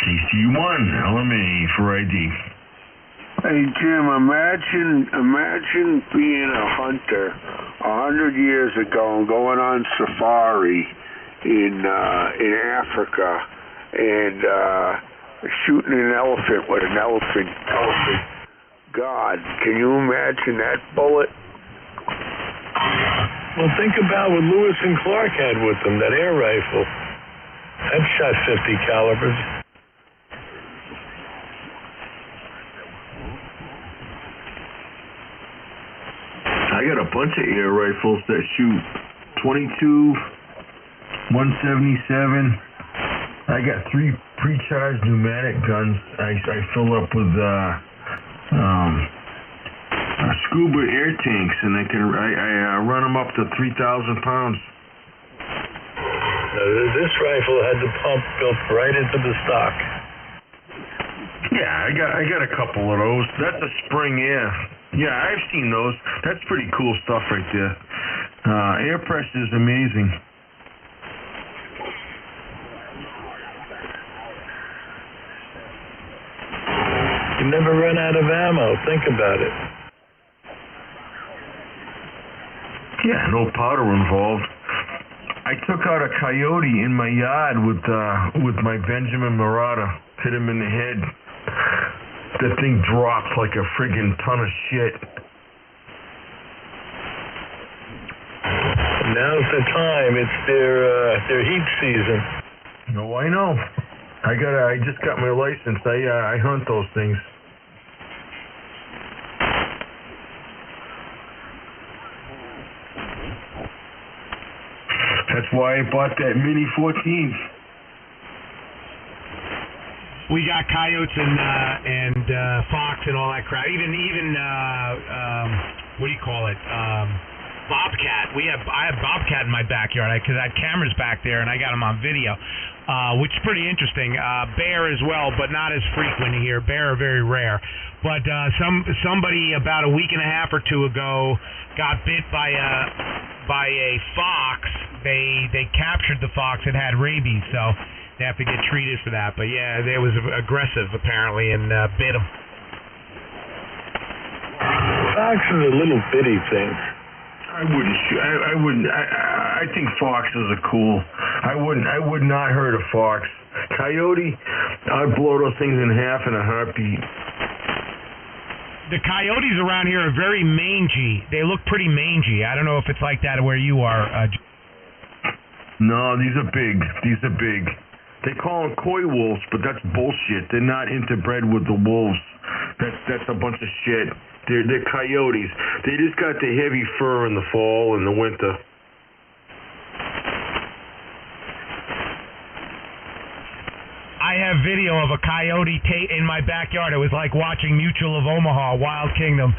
TC1 LMA for ID.
Hey Jim, imagine being a hunter 100 years ago and going on safari in Africa and shooting an elephant with an elephant. God, can you imagine that bullet?
Well, think about what Lewis and Clark had with them, that air rifle. That shot 50 calibers.
I got a bunch of air rifles that shoot 22, 177. I got 3 pre-charged pneumatic guns. I fill up with scuba air tanks, and I run them up to 3,000 pounds.
This rifle had the pump built right into the stock.
Yeah, I got a couple of those. That's a spring air. Yeah, I've seen those. That's pretty cool stuff right there. Air pressure is amazing.
You never run out of ammo. Think about it.
Yeah, no powder involved. I took out a coyote in my yard with my Benjamin Marauder. Hit him in the head. That thing dropped like a friggin' ton of shit.
Now's the time. It's their heat season.
No, I know. I just got my license. I hunt those things. That's why I bought that Mini 14.
We got coyotes and fox and all that crap. Even what do you call it? Bobcat. I have bobcat in my backyard because I had cameras back there and I got them on video, which is pretty interesting. Bear as well, but not as frequent here. Bear are very rare. But somebody about a week and a half or two ago got bit by a fox. They captured the fox. It had rabies, so they have to get treated for that. But yeah, it was aggressive apparently and bit them.
Fox is a little bitty thing.
I wouldn't shoot. I wouldn't. I think foxes are cool. I would not hurt a fox. Coyote, I'd blow those things in half in a heartbeat.
The coyotes around here are very mangy. They look pretty mangy. I don't know if it's like that where you are.
No, these are big. They call them coy wolves, but that's bullshit. They're not interbred with the wolves. That's a bunch of shit. They're coyotes. They just got the heavy fur in the fall and the winter.
I have video of a coyote in my backyard. It was like watching Mutual of Omaha, Wild Kingdom.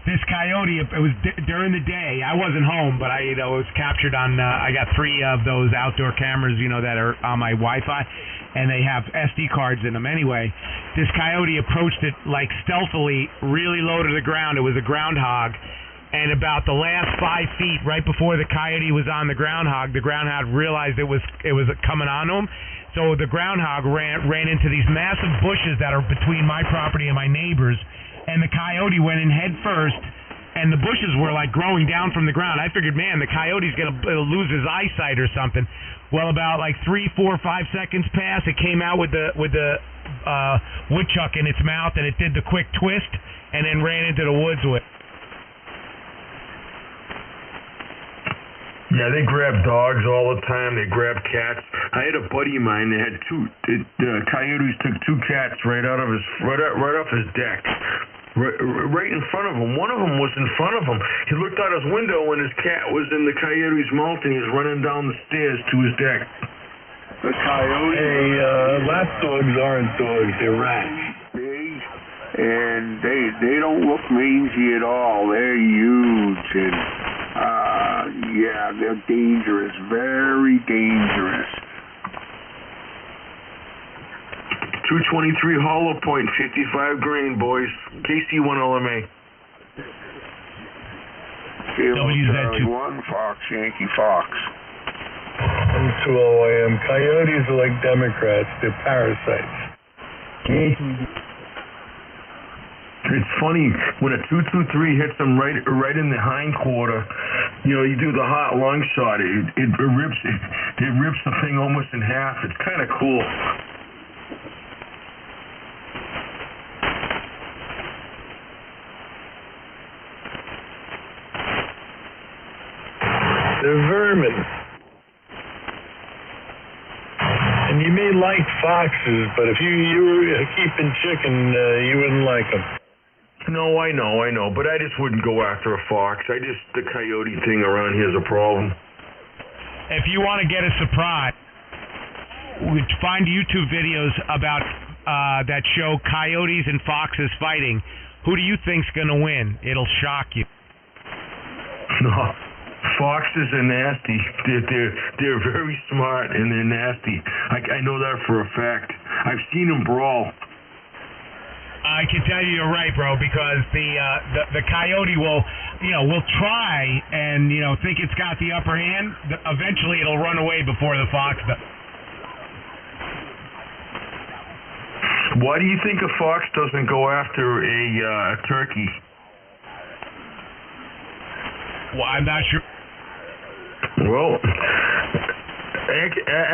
This coyote, it was during the day. I wasn't home, but it was captured on. I got 3 of those outdoor cameras, that are on my Wi-Fi, and they have SD cards in them. Anyway, this coyote approached it like stealthily, really low to the ground. It was a groundhog, and about the last 5 feet, right before the coyote was on the groundhog realized it was coming on him. So the groundhog ran into these massive bushes that are between my property and my neighbor's. And the coyote went in head first, and the bushes were like growing down from the ground. I figured, man, the coyote's gonna lose his eyesight or something. Well, about like 3, 4, 5 seconds passed. It came out with the woodchuck in its mouth, and it did the quick twist, and then ran into the woods with.
Yeah, they grab dogs all the time. They grab cats. I had a buddy of mine that had coyotes took 2 cats right off his deck. Right in front of him. One of them was in front of him. He looked out his window and his cat was in the coyote's mouth and he was running down the stairs to his deck.
The coyote.
Hey, lap dogs aren't dogs, they're rats.
Big, and they don't look mangy at all. They're huge and yeah, they're dangerous, very dangerous.
223 hollow point, 55 grain, boys. KC1LMA.
WZ2.
1 Fox, Yankee Fox.
M2OIM. Coyotes are like Democrats. They're parasites.
It's funny when a 223 hits them right in the hind quarter. You do the hot lung shot. It rips the thing almost in half. It's kind of cool.
human. And you may like foxes, but if you were keeping chicken, you wouldn't like them.
No, I know, but I just wouldn't go after a fox. The coyote thing around here is a problem.
If you want to get a surprise, we'd find YouTube videos about that show Coyotes and Foxes Fighting. Who do you think's going to win? It'll shock you.
No, foxes are nasty. They're very smart and they're nasty. I know that for a fact. I've seen them brawl.
I can tell you you're right, bro, because the coyote will try and think it's got the upper hand. Eventually, it'll run away before the fox does.
Why do you think a fox doesn't go after a turkey?
Well, I'm not sure.
Well,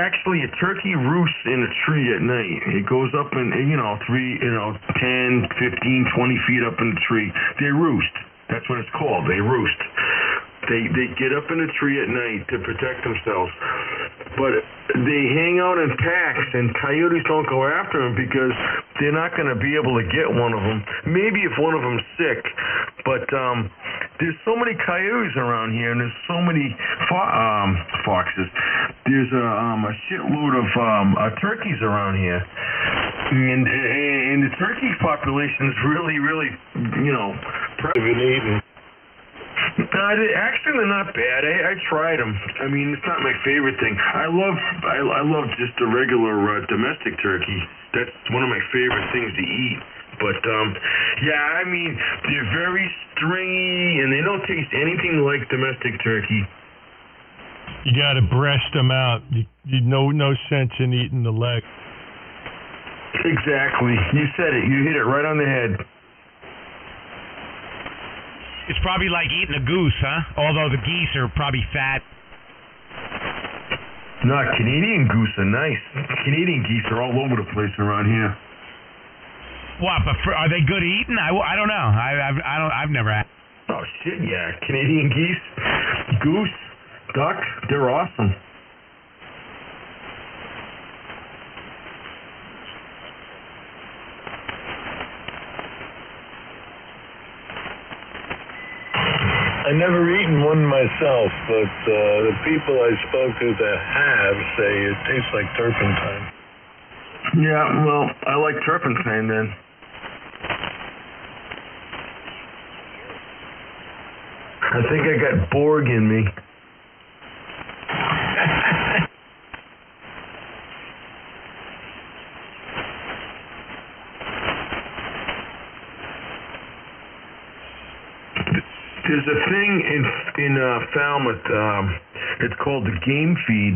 actually, a turkey roosts in a tree at night. It goes up in, 10, 15, 20 feet up in the tree. They roost. That's what it's called. They roost. They get up in a tree at night to protect themselves. But they hang out in packs, and coyotes don't go after them because they're not going to be able to get one of them. Maybe if one of them's sick. But there's so many coyotes around here, and there's so many foxes. There's a shitload of turkeys around here. And the turkey population is really,
Been eaten.
Actually, they're not bad. I tried them. I mean, it's not my favorite thing. I love just the regular domestic turkey. That's one of my favorite things to eat. But they're very stringy and they don't taste anything like domestic turkey.
You got to breast them out. You no sense in eating the leg.
Exactly. You said it. You hit it right on the head.
It's probably like eating a goose, huh? Although the geese are probably fat.
No, Canadian goose are nice. Canadian geese are all over the place around here.
What? But are they good eating? I don't know. I've never had.
Oh shit, yeah. Canadian geese, goose, duck, they're awesome.
I never eaten one myself, but the people I spoke to that have say it tastes like turpentine.
Yeah, well, I like turpentine then. I think I got Borg in me. There's a thing in Falmouth. It's called the game feed,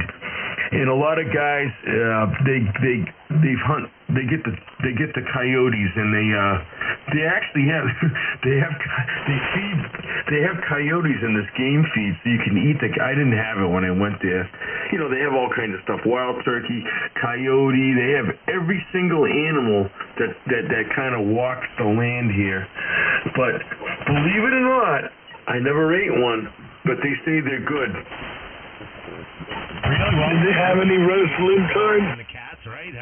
and a lot of guys they get the coyotes, and they actually have they have coyotes in this game feed, so you can eat I didn't have it when I went there. They have all kinds of stuff: wild turkey, coyote. They have every single animal that kind of walks the land here. But believe it or not, I never ate one, but they say they're good.
Really? Well,
did they have any roast libtards?
The cats, right?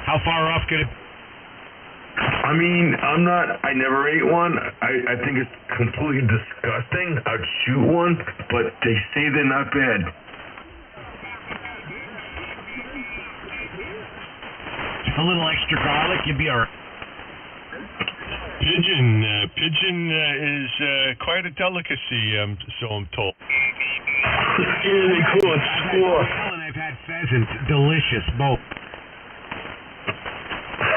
How far off could it?
I mean, I never ate one. I think it's completely disgusting. I'd shoot one, but they say they're not bad.
A little extra garlic, you'd be all right.
Pigeon is quite a delicacy, so I'm told.
Yeah, they call it squaw.
And I've had pheasant, delicious, both.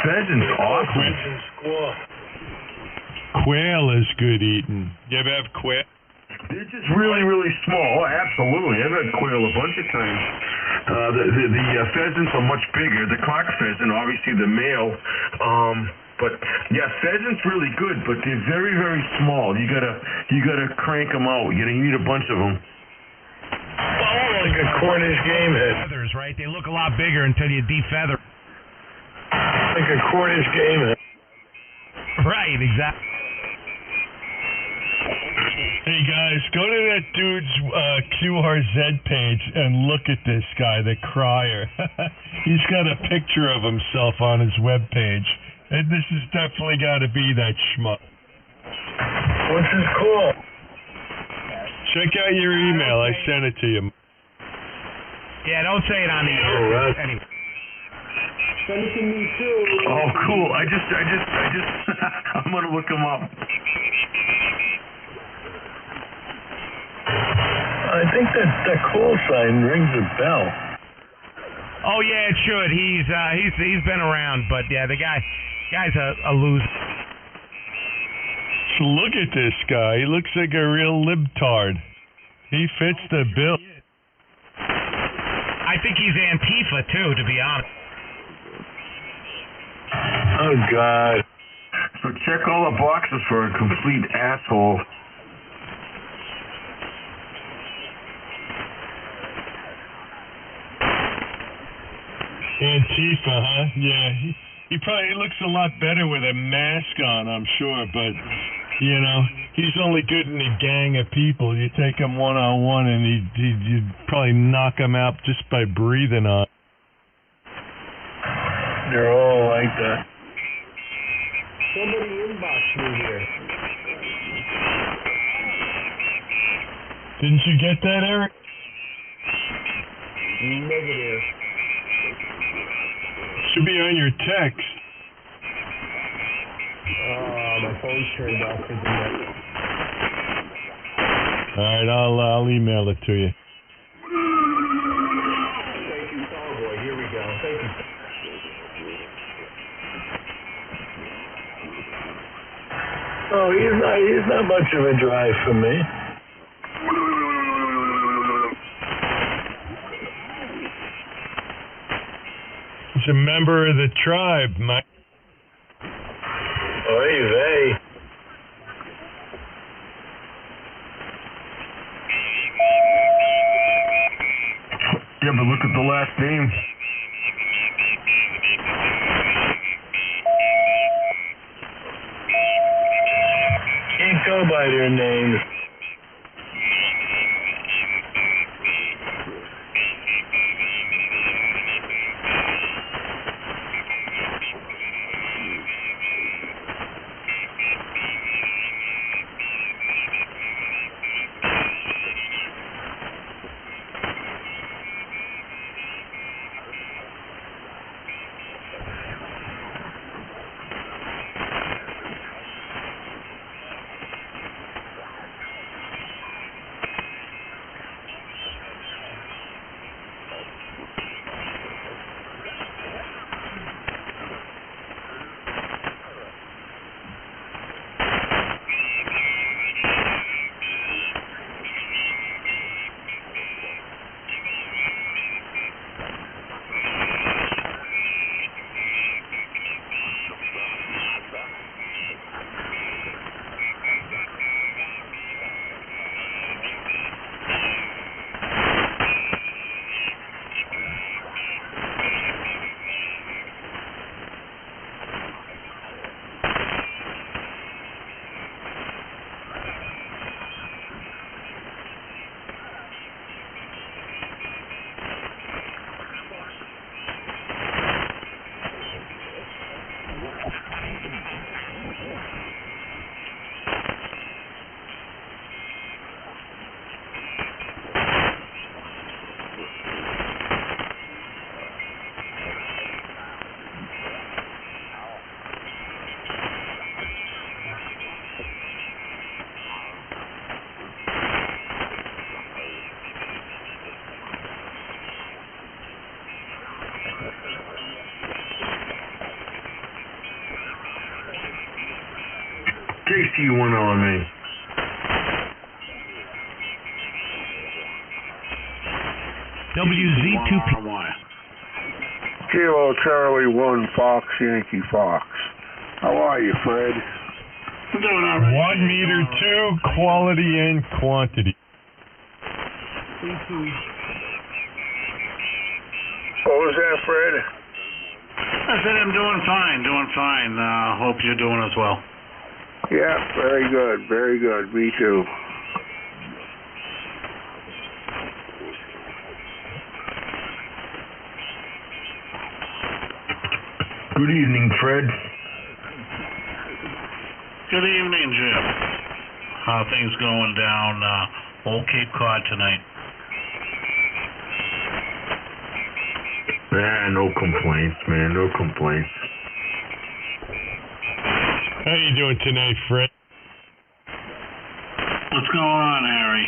Pheasant's awesome.
Pheasant squaw.
Quail is good eating. You ever have quail?
They're just really, really small. Oh, absolutely. I've had quail a bunch of times. The pheasants are much bigger. The cock pheasant, obviously the male. But yeah, pheasant's really good, but they're very, very small. You gotta crank them out. You need a bunch of them.
Like a Cornish game head.
Feathers, right? They look a lot bigger until you defeather.
Like a Cornish game head.
Right, exactly.
Hey guys, go to that dude's QRZ page and look at this guy, the crier. He's got a picture of himself on his web page. And this has definitely got to be that schmuck.
What's his call?
Check out your email. I sent it to you.
Yeah, don't say it on the air. Anyway.
Send it to me too.
Oh, cool. I just, I'm gonna look him up.
I think that call sign rings a bell.
Oh yeah, it should. He's been around, but yeah, the guy's a loser.
So look at this guy. He looks like a real libtard. He fits the bill.
I think he's Antifa too, to be honest.
Oh God.
So check all the boxes for a complete asshole.
Antifa, huh? Yeah. He probably looks a lot better with a mask on, I'm sure, but, you know, he's only good in a gang of people. You take him one-on-one and you'd probably knock him out just by breathing on.
They're all like that.
Somebody inboxed me here.
Didn't you get that, Eric?
Negative.
Should be on your text.
My phone's turned off for the night.
All right, I'll email it to you.
Thank you, Cowboy. Here we go. Thank you.
Oh, he's not much of a drive for me.
He's a member of the tribe, Mike.
Oy vey.
Yeah, but look at the last name.
Can't go by their names.
JC went on me.
WZ2P.
Kilo Charlie 1 Fox Yankee Fox. How are you, Fred?
I'm doing all right.
1 meter 2, quality and quantity.
What was that, Fred?
I said I'm doing fine. Hope you're doing as well.
Yeah, very good, very good. Me too.
Good evening, Fred.
Good evening, Jim. How are things going down Old Cape Cod tonight?
No complaints, man. No complaints.
How you doing tonight, Fred?
What's going on, Harry?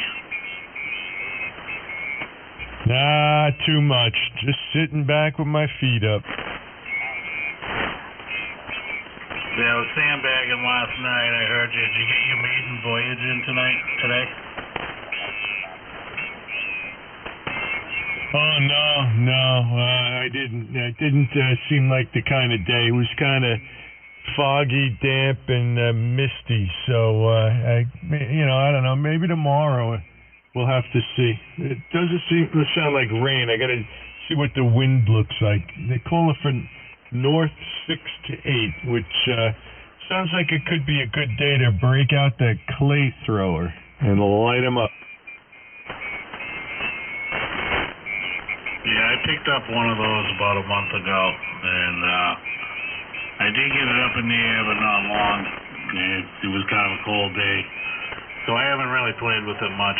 Nah, too much. Just sitting back with my feet up.
Yeah, I was sandbagging last night. I heard you. Did you get your maiden voyage in today?
Oh, no, I didn't. It didn't seem like the kind of day. It was kind of foggy, damp, and misty. So, I don't know. Maybe tomorrow we'll have to see. It doesn't seem to sound like rain. I got to see what the wind looks like. They call it for north 6 to 8, which sounds like it could be a good day to break out that clay thrower and light them up.
Yeah, I picked up one of those about a month ago, and I did get it up in the air, but not long. It was kind of a cold day, so I haven't really played with it much.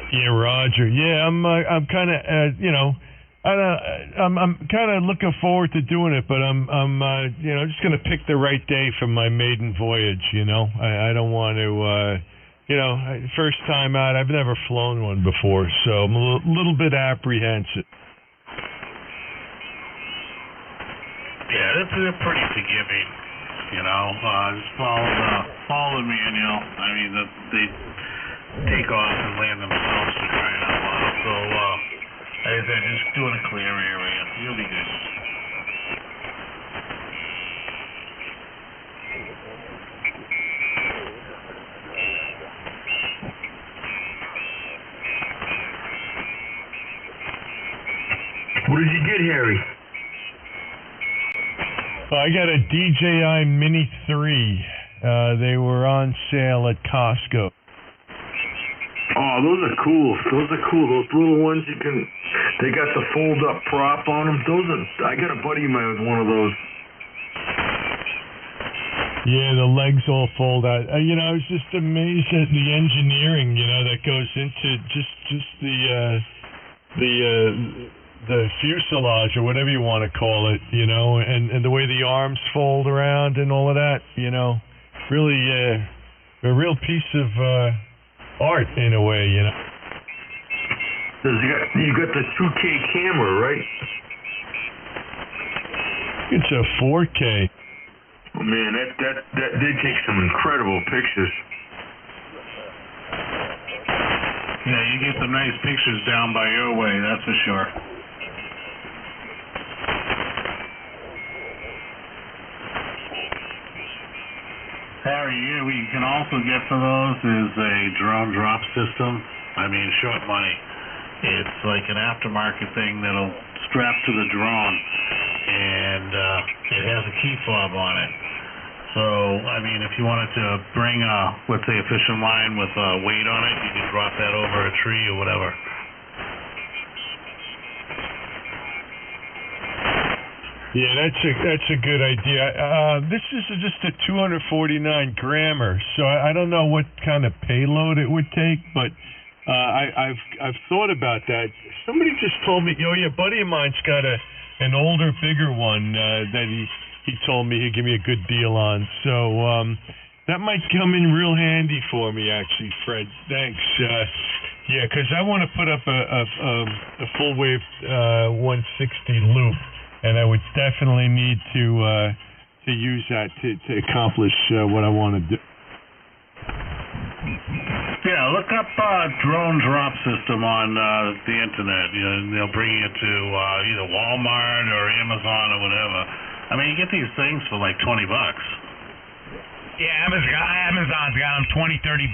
Yeah, Roger. Yeah, I'm kind of, I'm kind of looking forward to doing it, but I'm just gonna pick the right day for my maiden voyage. I don't want to, first time out. I've never flown one before, so I'm a little bit apprehensive.
Yeah, they're pretty forgiving. Just follow the manual. I mean, they take off and land themselves for crying out loud. So, like I said, just do it in a clear area. You'll be good.
What did you get, Harry?
I got a DJI Mini 3. They were on sale at Costco.
Oh, those are cool. Those little ones they got the fold-up prop on them. I got a buddy of mine with one of those.
Yeah, the legs all fold out. I was just amazed at the engineering, that goes into just the fuselage or whatever you want to call it, and the way the arms fold around and all of that, really a real piece of art in a way,
You got the 2K camera, right?
It's a 4K.
Oh, man, that they take some incredible pictures.
Yeah, you get some nice pictures down by your way, that's for sure. Harry, what you can also get for those is a drone drop system. I mean, short money. It's like an aftermarket thing that'll strap to the drone, and it has a key fob on it. So, I mean, if you wanted to bring let's say a fishing line with weight on it, you could drop that over a tree or whatever.
Yeah, that's a good idea. This is just a 249 grammer, so I don't know what kind of payload it would take, but I've thought about that. Somebody just told me, a buddy of mine's got an older, bigger one that he told me he'd give me a good deal on. So that might come in real handy for me, actually, Fred. Thanks. Yeah, because I want to put up a full wave 160 loop. And I would definitely need to use that to accomplish what I want to do.
Yeah, look up drone drop system on the internet. They'll bring you to either Walmart or Amazon or whatever. I mean, you get these things for like $20.
Yeah, Amazon's got them $20, $30.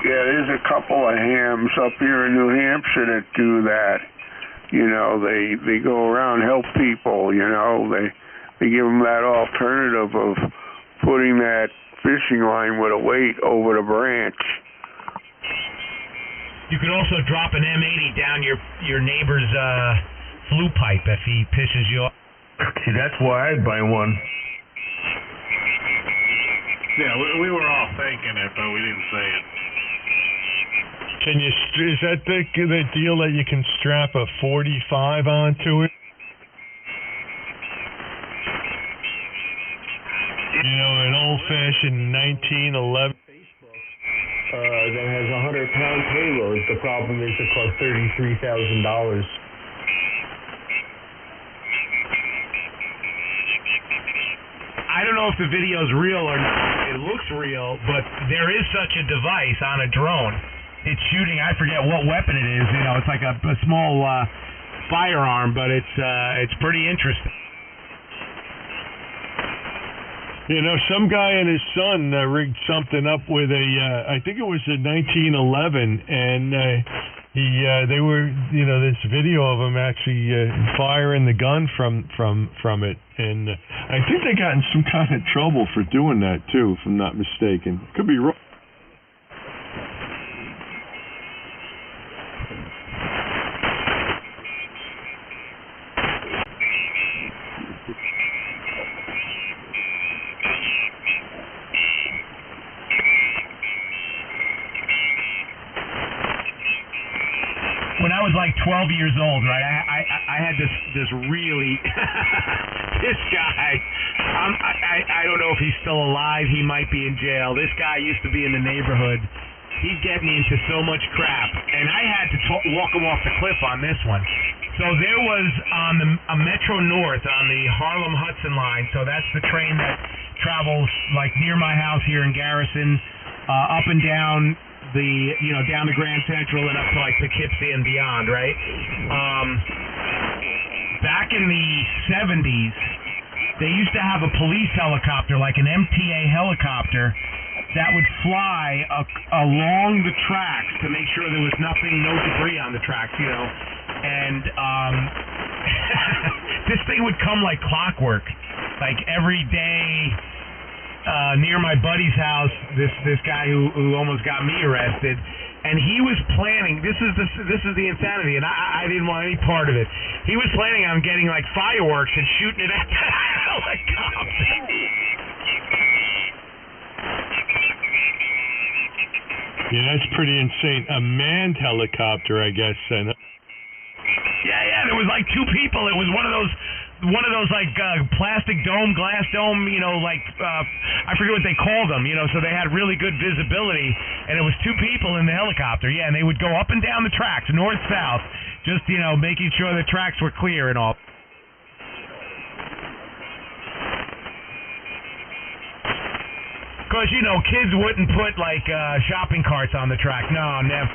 Yeah, there's a couple of hams up here in New Hampshire that do that. you know, they go around, help people, you know, they give them that alternative of putting that fishing line with a weight over the branch.
You could also drop an M80 down your neighbor's flue pipe if he pisses you off.
See, that's why I'd buy one.
Yeah, we were all thinking it, but we didn't say it.
Is that the deal that you can strap a 45 onto it? You know, an old-fashioned 1911 that has a 100-pound payload. The problem is it costs $33,000.
I don't know if the video's real or not. It looks real, but there is such a device on a drone. It's shooting, I forget what weapon it is. You know, it's like a small firearm, but it's pretty interesting.
You know, some guy and his son rigged something up with I think it was a 1911, and they were, you know, this video of him actually firing the gun from it, and I think they got in some kind of trouble for doing that too, if I'm not mistaken. Could be wrong.
When I was like 12 years old, right, I had this really this guy. I don't know if he's still alive. He might be in jail. This guy used to be in the neighborhood. He'd get me into so much crap, and I had to walk him off the cliff on this one. So there was on a Metro North on the Harlem Hudson line. So that's the train that travels like near my house here in Garrison, up and down down to Grand Central and up to like Poughkeepsie and beyond, right? Back in the 70s, they used to have a police helicopter, like an MTA helicopter, that would fly along the tracks to make sure there was no debris on the tracks, you know. And this thing would come like clockwork, like every day. Near my buddy's house, this guy who almost got me arrested, and he was planning. This is the insanity, and I didn't want any part of it. He was planning on getting like fireworks and shooting it at the helicopter.
Yeah, that's pretty insane. A manned helicopter, I guess. And
yeah, there was like two people. It was one of those like plastic dome, glass dome, you know, like I forget what they called them, you know, so they had really good visibility, and it was two people in the helicopter, yeah, and they would go up and down the tracks, north, south, just, you know, making sure the tracks were clear and all. Because, you know, kids wouldn't put, like, shopping carts on the track. No, never.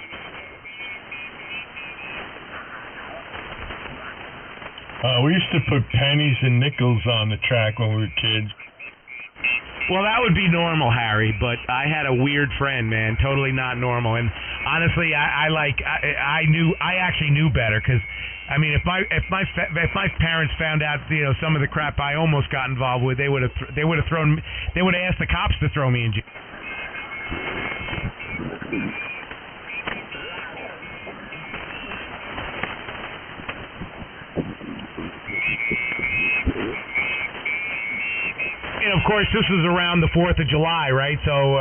We used to put pennies and nickels on the track when we were kids.
Well, that would be normal, Harry, but I had a weird friend, man, totally not normal. And honestly, I actually knew better, because I mean, if my parents found out, you know, some of the crap I almost got involved with, they would have asked the cops to throw me in jail. And of course, this was around the 4th of July, right? So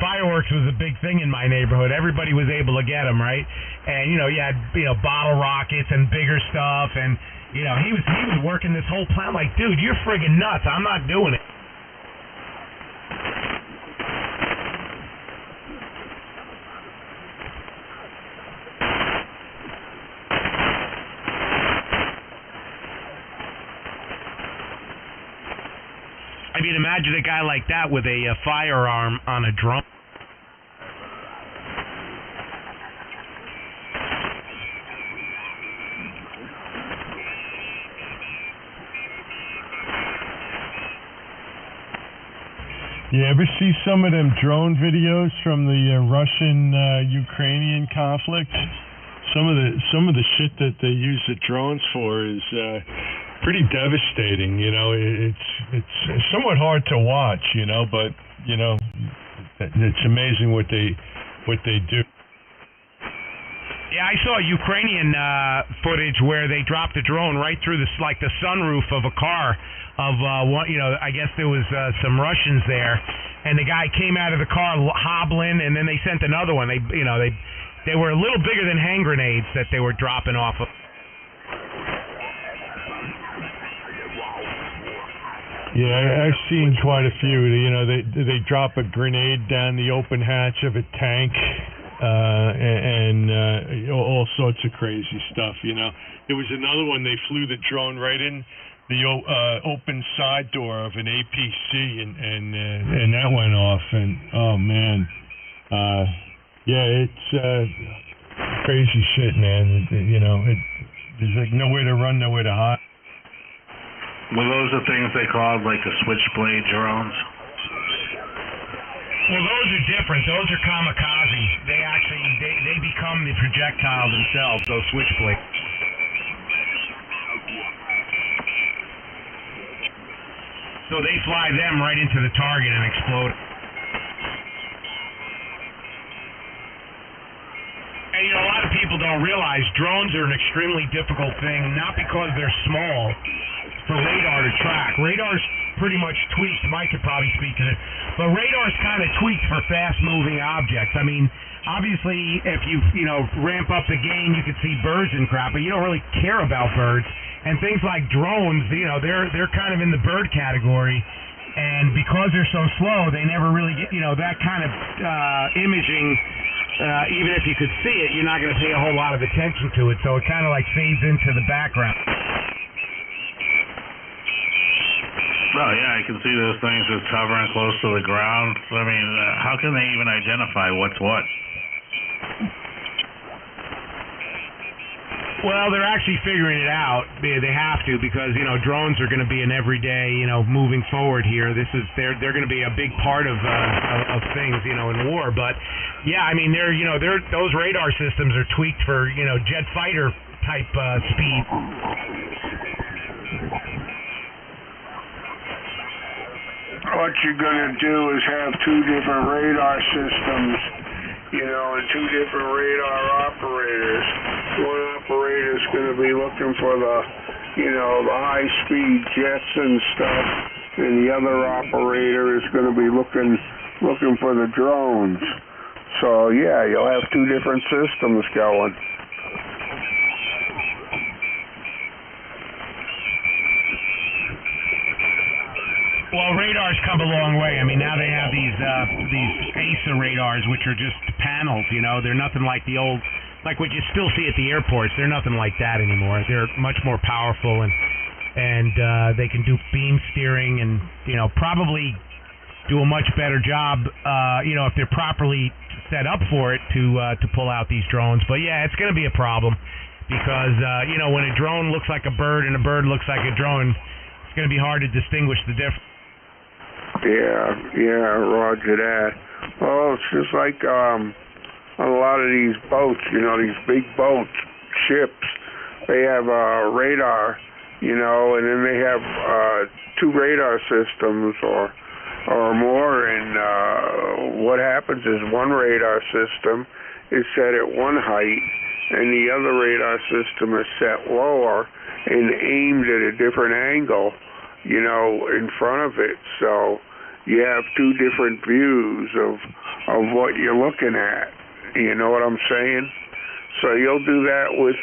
fireworks was a big thing in my neighborhood. Everybody was able to get them, right? And you had bottle rockets and bigger stuff, and he was working this whole plan. Like, dude, you're friggin' nuts. I'm not doing it. I mean, imagine a guy like that with a firearm on a drum.
You ever see some of them drone videos from the Russian-Ukrainian conflict? some of the shit that they use the drones for is pretty devastating. It's somewhat hard to watch. But it's amazing what they do.
Yeah, I saw Ukrainian footage where they dropped a drone right through the sunroof of a car of one. I guess there was some Russians there, and the guy came out of the car hobbling, and then they sent another one. They were a little bigger than hand grenades that they were dropping off of.
Yeah, I've seen quite a few. They drop a grenade down the open hatch of a tank. And all sorts of crazy stuff. There was another one. They flew the drone right in the open side door of an APC, and that went off. And oh man, it's crazy shit, man. There's like nowhere to run, nowhere to hide.
Well, those are things they called like the switchblade drones.
Well, those are different. Those are kamikaze. They actually they become the projectile themselves. Those switchblades. So they fly them right into the target and explode. And a lot of people don't realize drones are an extremely difficult thing, not because they're small, for radar to track. Radar's pretty much tweaked. Mike could probably speak to this, but radar's kind of tweaked for fast-moving objects. I mean, obviously, if you ramp up the gain, you can see birds and crap, but you don't really care about birds. And things like drones, they're kind of in the bird category, and because they're so slow, they never really get that kind of imaging. Even if you could see it, you're not going to pay a whole lot of attention to it, so it kind of like fades into the background.
Well, yeah, I can see those things just hovering close to the ground. I mean, how can they even identify what's what?
Well, they're actually figuring it out. They have to, because drones are going to be an everyday, moving forward here. They're going to be a big part of things, in war. But yeah, I mean, those radar systems are tweaked for jet fighter type speed.
What you're going to do is have two different radar systems, and two different radar operators. One operator is going to be looking for the high-speed jets and stuff, and the other operator is going to be looking for the drones. So, yeah, you'll have two different systems going.
Well, radar's come a long way. I mean, now they have these ASA radars, which are just panels. They're nothing like the old, like what you still see at the airports. They're nothing like that anymore. They're much more powerful, and they can do beam steering, and probably do a much better job. If they're properly set up for it to pull out these drones. But yeah, it's going to be a problem because when a drone looks like a bird and a bird looks like a drone, it's going to be hard to distinguish the difference.
Yeah, roger that. Well, it's just like on a lot of these boats, these big boats, ships, they have radar, and then they have two radar systems or more, and what happens is one radar system is set at one height, and the other radar system is set lower and aimed at a different angle, in front of it. So you have two different views of what you're looking at. You know what I'm saying? So you'll do that with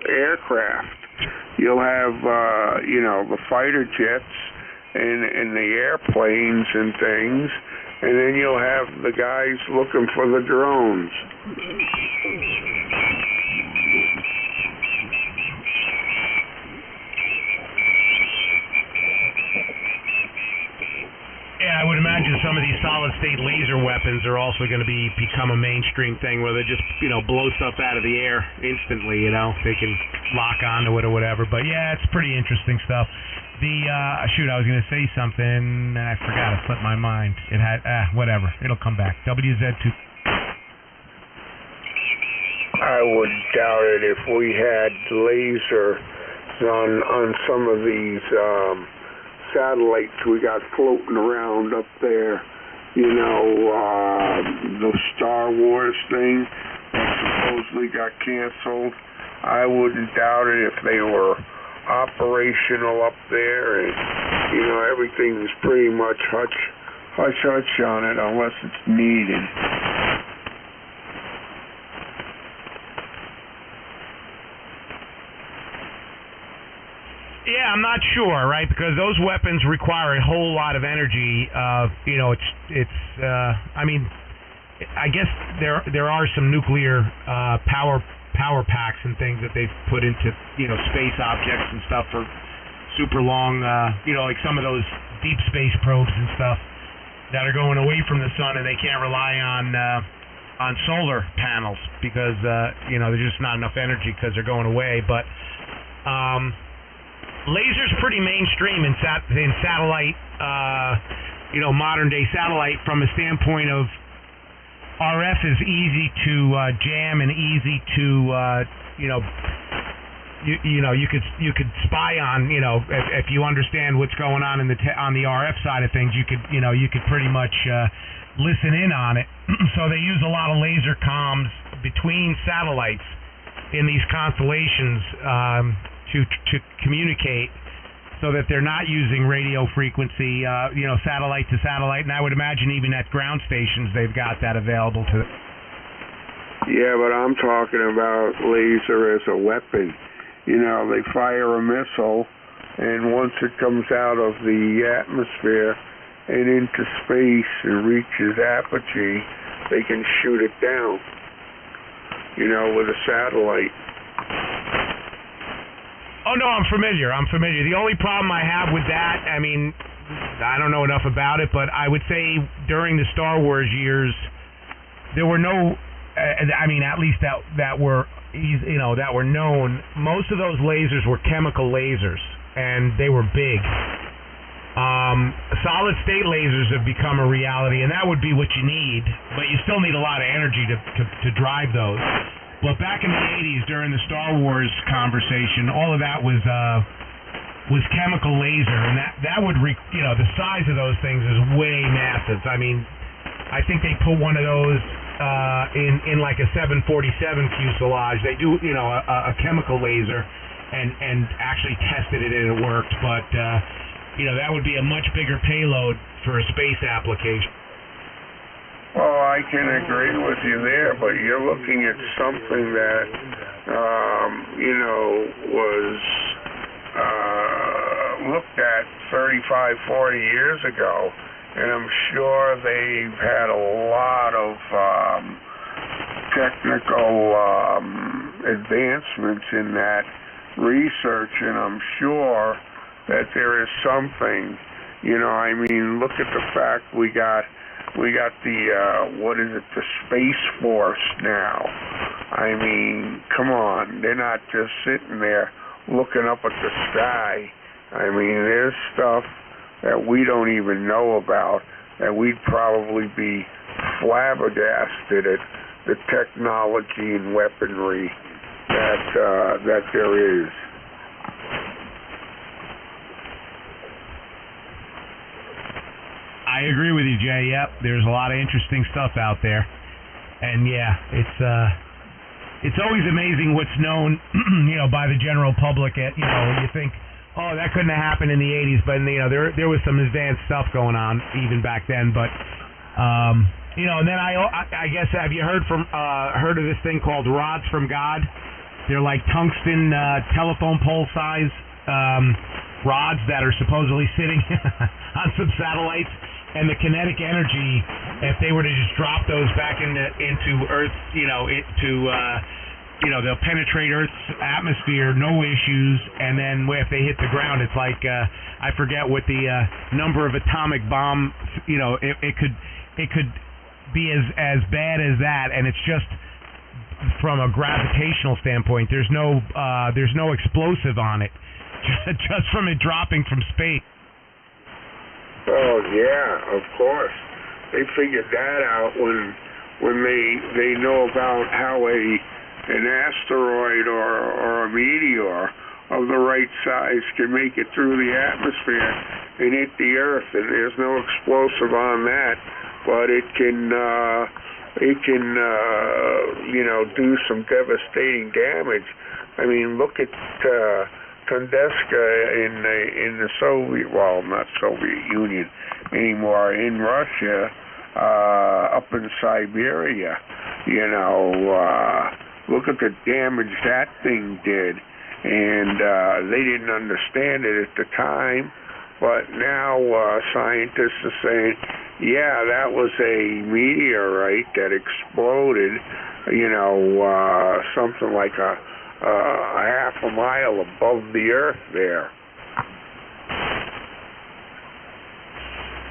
aircraft. You'll have, the fighter jets and the airplanes and things, and then you'll have the guys looking for the drones.
Yeah, I would imagine some of these solid-state laser weapons are also going to become a mainstream thing where they just, blow stuff out of the air instantly, They can lock onto it or whatever. But, yeah, it's pretty interesting stuff. I was going to say something, and I forgot. It slipped my mind. It had, whatever. It'll come back. WZ2.
wouldn't doubt it if we had laser on some of these satellites we got floating around up there. You know, the Star Wars thing that supposedly got canceled. I wouldn't doubt it if they were operational up there, and you know, everything's pretty much hush on it unless it's needed.
Yeah, I'm not sure, right? Because those weapons require a whole lot of energy. You know, I mean, I guess there are some nuclear power packs and things that they've put into, you know, space objects and stuff for super long, you know, like some of those deep space probes and stuff that are going away from the sun, and they can't rely on solar panels because you know, there's just not enough energy because they're going away. But laser's pretty mainstream in satellite, you know, modern day satellite from a standpoint of RF is easy to jam and easy to, you know, you could spy on, you know, if you understand what's going on in on the RF side of things, you could pretty much listen in on it. So they use a lot of laser comms between satellites in these constellations to communicate, so that they're not using radio frequency, you know, satellite to satellite. And I would imagine even at ground stations they've got that available to them.
Yeah, but I'm talking about laser as a weapon. You know, they fire a missile, and once it comes out of the atmosphere and into space and reaches apogee, they can shoot it down, you know, with a satellite.
Oh, no, I'm familiar. The only problem I have with that, I mean, I don't know enough about it, but I would say during the Star Wars years, there were no, I mean, at least that were, you know, that were known. Most of those lasers were chemical lasers, and they were big. Solid state lasers have become a reality, and that would be what you need, but you still need a lot of energy to drive those. But back in the 80s, during the Star Wars conversation, all of that was chemical laser, and that would, you know, the size of those things is way massive. I mean, I think they put one of those in like a 747 fuselage. They do, you know, a chemical laser, and actually tested it and it worked. But you know, that would be a much bigger payload for a space application.
Well, I can agree with you there, but you're looking at something that, you know, was looked at 35, 40 years ago, and I'm sure they've had a lot of technical advancements in that research, and I'm sure that there is something, you know, I mean, look at the fact we got the, what is it, the Space Force now. I mean, come on, they're not just sitting there looking up at the sky. I mean, there's stuff that we don't even know about, that we'd probably be flabbergasted at the technology and weaponry that there is.
I agree with you, Jay. Yep, there's a lot of interesting stuff out there, and yeah, it's always amazing what's known, you know, by the general public. You know, you think, oh, that couldn't have happened in the 80s, but you know, there was some advanced stuff going on even back then. But you know, and then I guess, have you heard of this thing called rods from God? They're like tungsten telephone pole size rods that are supposedly sitting on some satellites. And the kinetic energy, if they were to just drop those back into Earth, you know, you know, they'll penetrate Earth's atmosphere, no issues. And then if they hit the ground, it's like I forget what the number of atomic bomb. You know, it could be as bad as that, and it's just from a gravitational standpoint. There's no explosive on it, just from it dropping from space.
Oh yeah, of course. They figured that out when they know about how a an asteroid or a meteor of the right size can make it through the atmosphere and hit the Earth, and there's no explosive on that, but it can do some devastating damage. I mean, look at Tunguska in the Soviet, well, not Soviet Union anymore, in Russia, up in Siberia. Look at the damage that thing did. And they didn't understand it at the time, but now scientists are saying, yeah, that was a meteorite that exploded, something like a half a mile above the Earth there.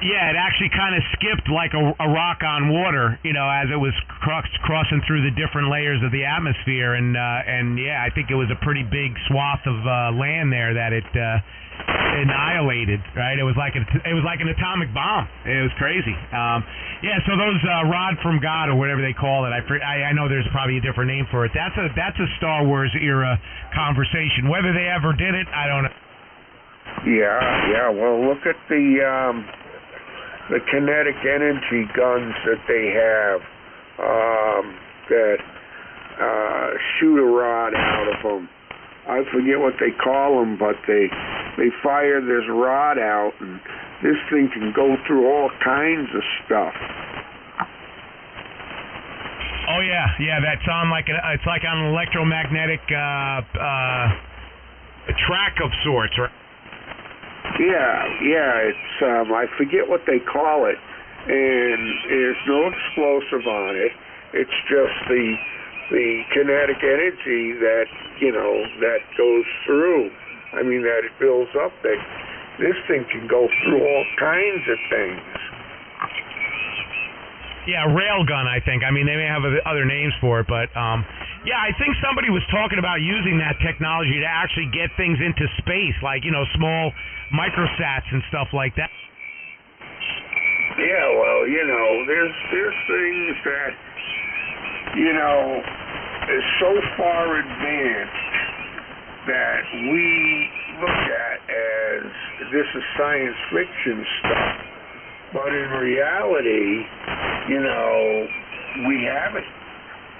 Yeah, it actually kind of skipped like a rock on water, as it was crossing through the different layers of the atmosphere, and yeah, I think it was a pretty big swath of land there that it annihilated. Right, it was like an atomic bomb. It was crazy. Yeah, so those Rod from God or whatever they call it, I know there's probably a different name for it. That's a Star Wars era conversation. Whether they ever did it, I don't know.
Yeah. Well, look at the kinetic energy guns that they have that shoot a rod out of them. I forget what they call them, but they fire this rod out, and this thing can go through all kinds of stuff.
Oh yeah, that's on it's like on an electromagnetic track of sorts, right?
Yeah, it's I forget what they call it, and there's no explosive on it. It's just the kinetic energy that that goes through. I mean, that it builds up. That this thing can go through all kinds of things.
Yeah, railgun, I think. I mean, they may have other names for it, but yeah, I think somebody was talking about using that technology to actually get things into space, like small microsats and stuff like that.
Yeah, well, there's things that is so far advanced that we look at as this is science fiction stuff, but in reality, we have it,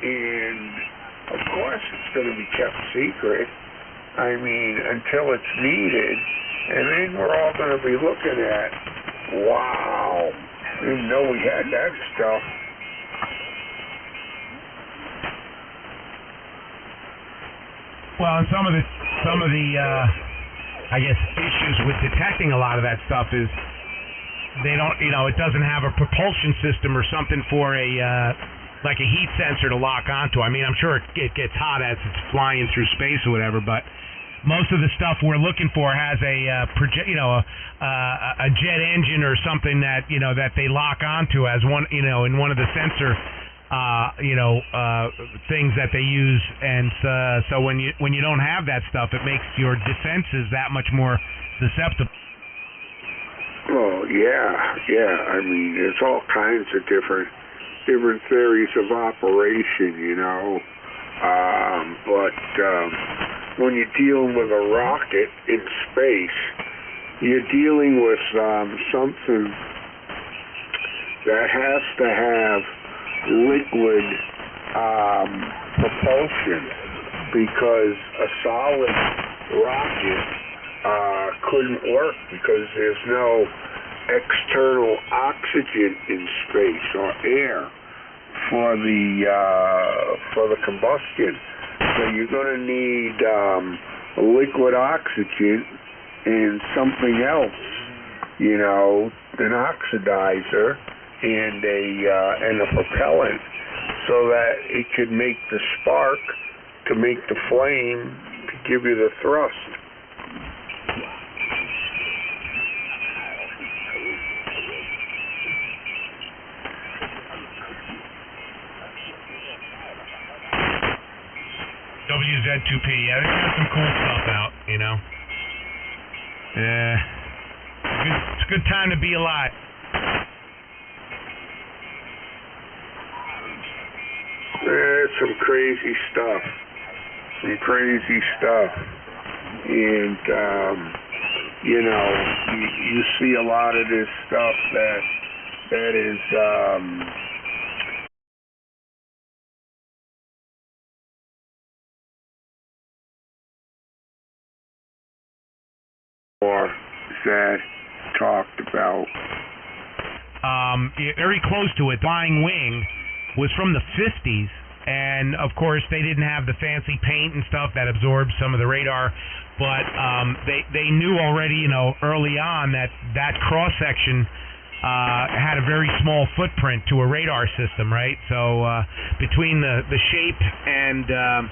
and of course it's going to be kept secret. I mean, until it's needed, and then we're all going to be looking at, wow, didn't know we had that stuff.
Well, and some of the I guess issues with detecting a lot of that stuff is they don't, it doesn't have a propulsion system or something for like a heat sensor to lock onto. I mean, I'm sure it gets hot as it's flying through space or whatever, but most of the stuff we're looking for has a jet engine or something that that they lock onto as one, in one of the sensor things that they use, and so when you don't have that stuff, it makes your defenses that much more susceptible.
Well, yeah. I mean, there's all kinds of different theories of operation, but when you're dealing with a rocket in space, you're dealing with something that has to have liquid propulsion, because a solid rocket couldn't work because there's no external oxygen in space or air for the combustion. So you're going to need liquid oxygen and something else, an oxidizer and a propellant, so that it could make the spark, to make the flame, to give you the thrust.
WZ2P, yeah, they've got some cool stuff out, Yeah, it's a good time to be alive.
there's some crazy stuff. And, you see a lot of this stuff that is, or that talked about.
Very close to it. Flying Wing was from the 50s, and of course they didn't have the fancy paint and stuff that absorbed some of the radar, but they knew already, early on that cross section had a very small footprint to a radar system, right? So between the shape and the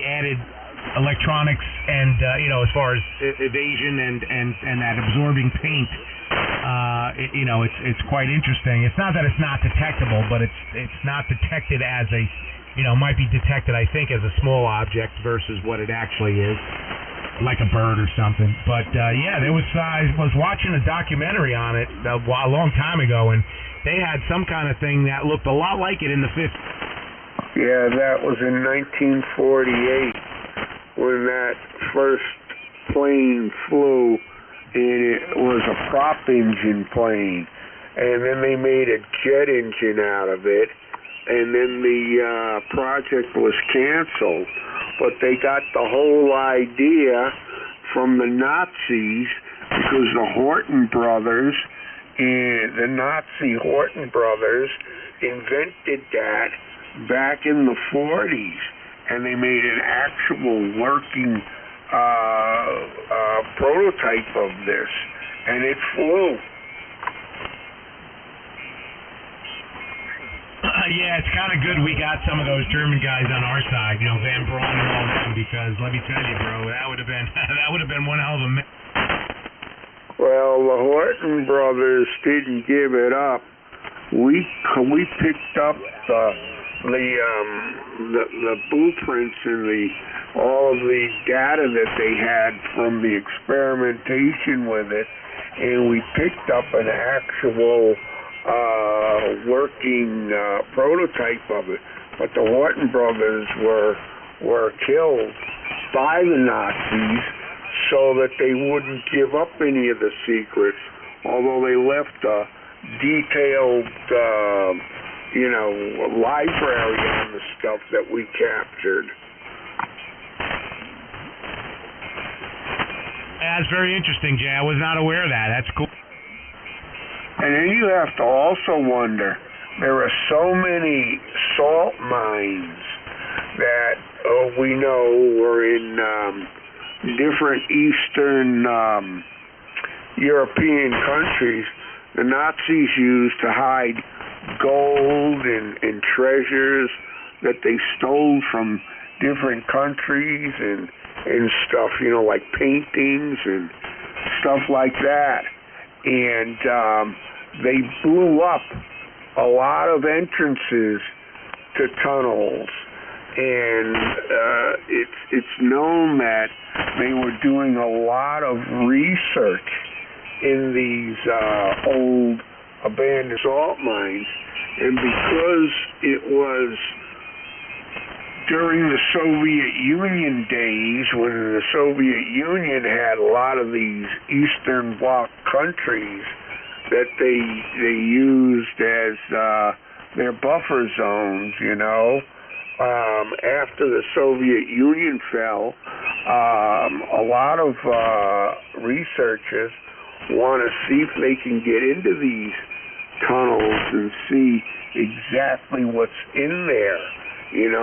added electronics and as far as evasion and that absorbing paint, it's quite interesting. It's not that it's not detectable, but it's not detected as a might be detected, I think, as a small object versus what it actually is, like a bird or something. But there was I was watching a documentary on it a long time ago, and they had some kind of thing that looked a lot like it in the 50s.
Yeah, that was in 1948 when that first plane flew, and it was a prop engine plane, and then they made a jet engine out of it, and then the project was canceled, but they got the whole idea from the Nazis because the Horton brothers, the Nazi Horton brothers, invented that back in the 40s, and they made an actual working prototype of this, and it flew.
Yeah, it's kind of good we got some of those German guys on our side, Van Braun and all them, because let me tell you, bro, that would have been one hell of a.
Well, the Horton brothers didn't give it up. We picked up the blueprints and all of the data that they had from the experimentation with it, and we picked up an actual working prototype of it. But the Horton brothers were killed by the Nazis so that they wouldn't give up any of the secrets, although they left a detailed library on the stuff that we captured.
That's very interesting, Jay. I was not aware of that. That's cool.
And then you have to also wonder, there are so many salt mines that we know were in different Eastern European countries. The Nazis used to hide gold and treasures that they stole from different countries and stuff, like paintings and stuff like that. And they blew up a lot of entrances to tunnels, and it's known that they were doing a lot of research in these old abandoned salt mines, and because it was during the Soviet Union days, when the Soviet Union had a lot of these Eastern Bloc countries that they used as their buffer zones, after the Soviet Union fell, a lot of researchers want to see if they can get into these tunnels and see exactly what's in there, and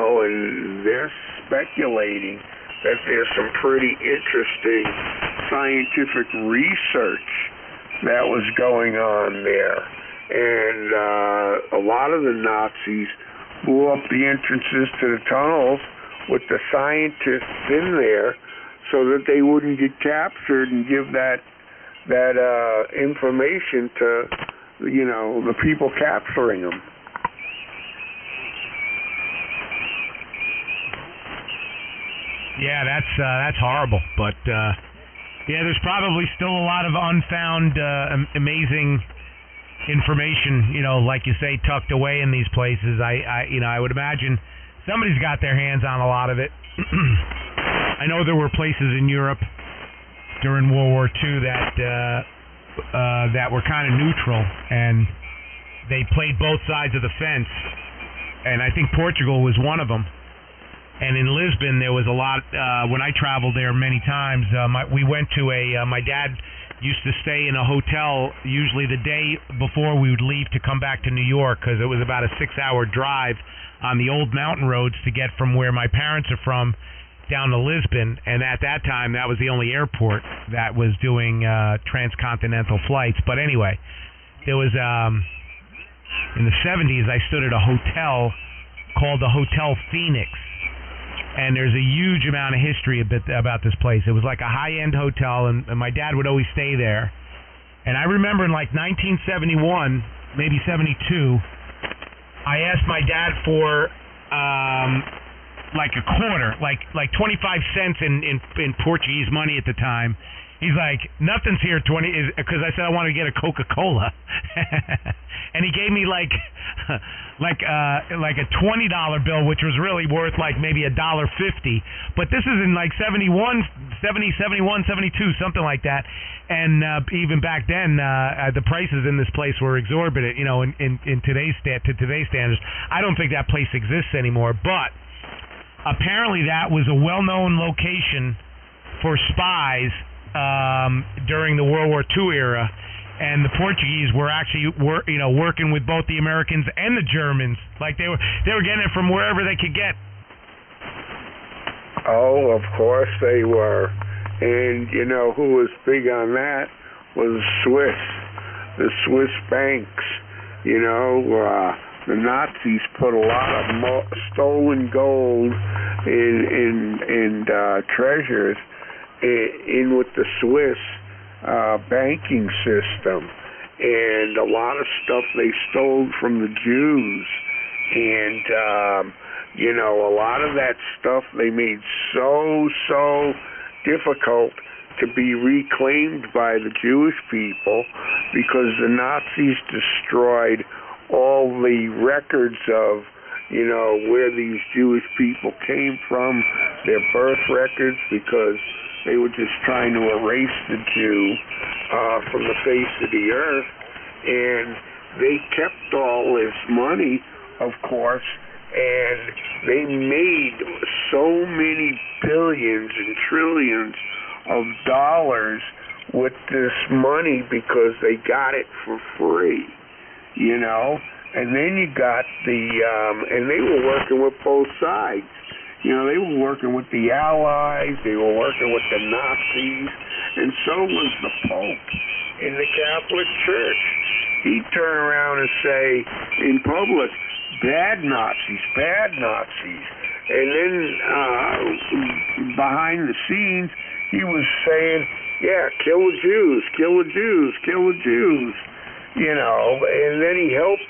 they're speculating that there's some pretty interesting scientific research that was going on there. And a lot of the Nazis blew up the entrances to the tunnels with the scientists in there so that they wouldn't get captured and give that information to, the people capturing them.
Yeah, that's horrible, but there's probably still a lot of unfound amazing information, like you say, tucked away in these places. I would imagine somebody's got their hands on a lot of it. I know there were places in Europe during World War II that were kind of neutral, and they played both sides of the fence. And I think Portugal was one of them. And in Lisbon, there was a lot. When I traveled there many times, we went to my dad used to stay in a hotel usually the day before we would leave to come back to New York, because it was about a 6-hour drive on the old mountain roads to get from where my parents are from down to Lisbon. And at that time, that was the only airport that was doing transcontinental flights. But anyway, there was in the 70s, I stood at a hotel called the Hotel Phoenix. And there's a huge amount of history about this place. It was like a high-end hotel, and my dad would always stay there. And I remember in like 1971, maybe 72, I asked my dad for like a quarter, like 25 cents in Portuguese money at the time. He's like, nothing's here, because I said I wanted to get a Coca-Cola. And he gave me like a $20 bill, which was really worth like maybe $1.50. But this is in like 71, 72, something like that. And even back then, the prices in this place were exorbitant, in today's standards. I don't think that place exists anymore. But apparently that was a well-known location for spies during the World War II era, and the Portuguese were actually working with both the Americans and the Germans. Like they were getting it from wherever they could get.
Oh, of course they were. And who was big on that was the Swiss banks. The Nazis put a lot of stolen gold and treasures in with the Swiss banking system, and a lot of stuff they stole from the Jews, and a lot of that stuff they made so difficult to be reclaimed by the Jewish people, because the Nazis destroyed all the records of where these Jewish people came from, their birth records, because they were just trying to erase the Jew from the face of the earth. And they kept all this money, of course, and they made so many billions and trillions of dollars with this money because they got it for free, And then you got and they were working with both sides. They were working with the Allies, they were working with the Nazis, and so was the Pope in the Catholic Church. He'd turn around and say in public, bad Nazis. And then behind the scenes, he was saying, yeah, kill the Jews. And then he helped,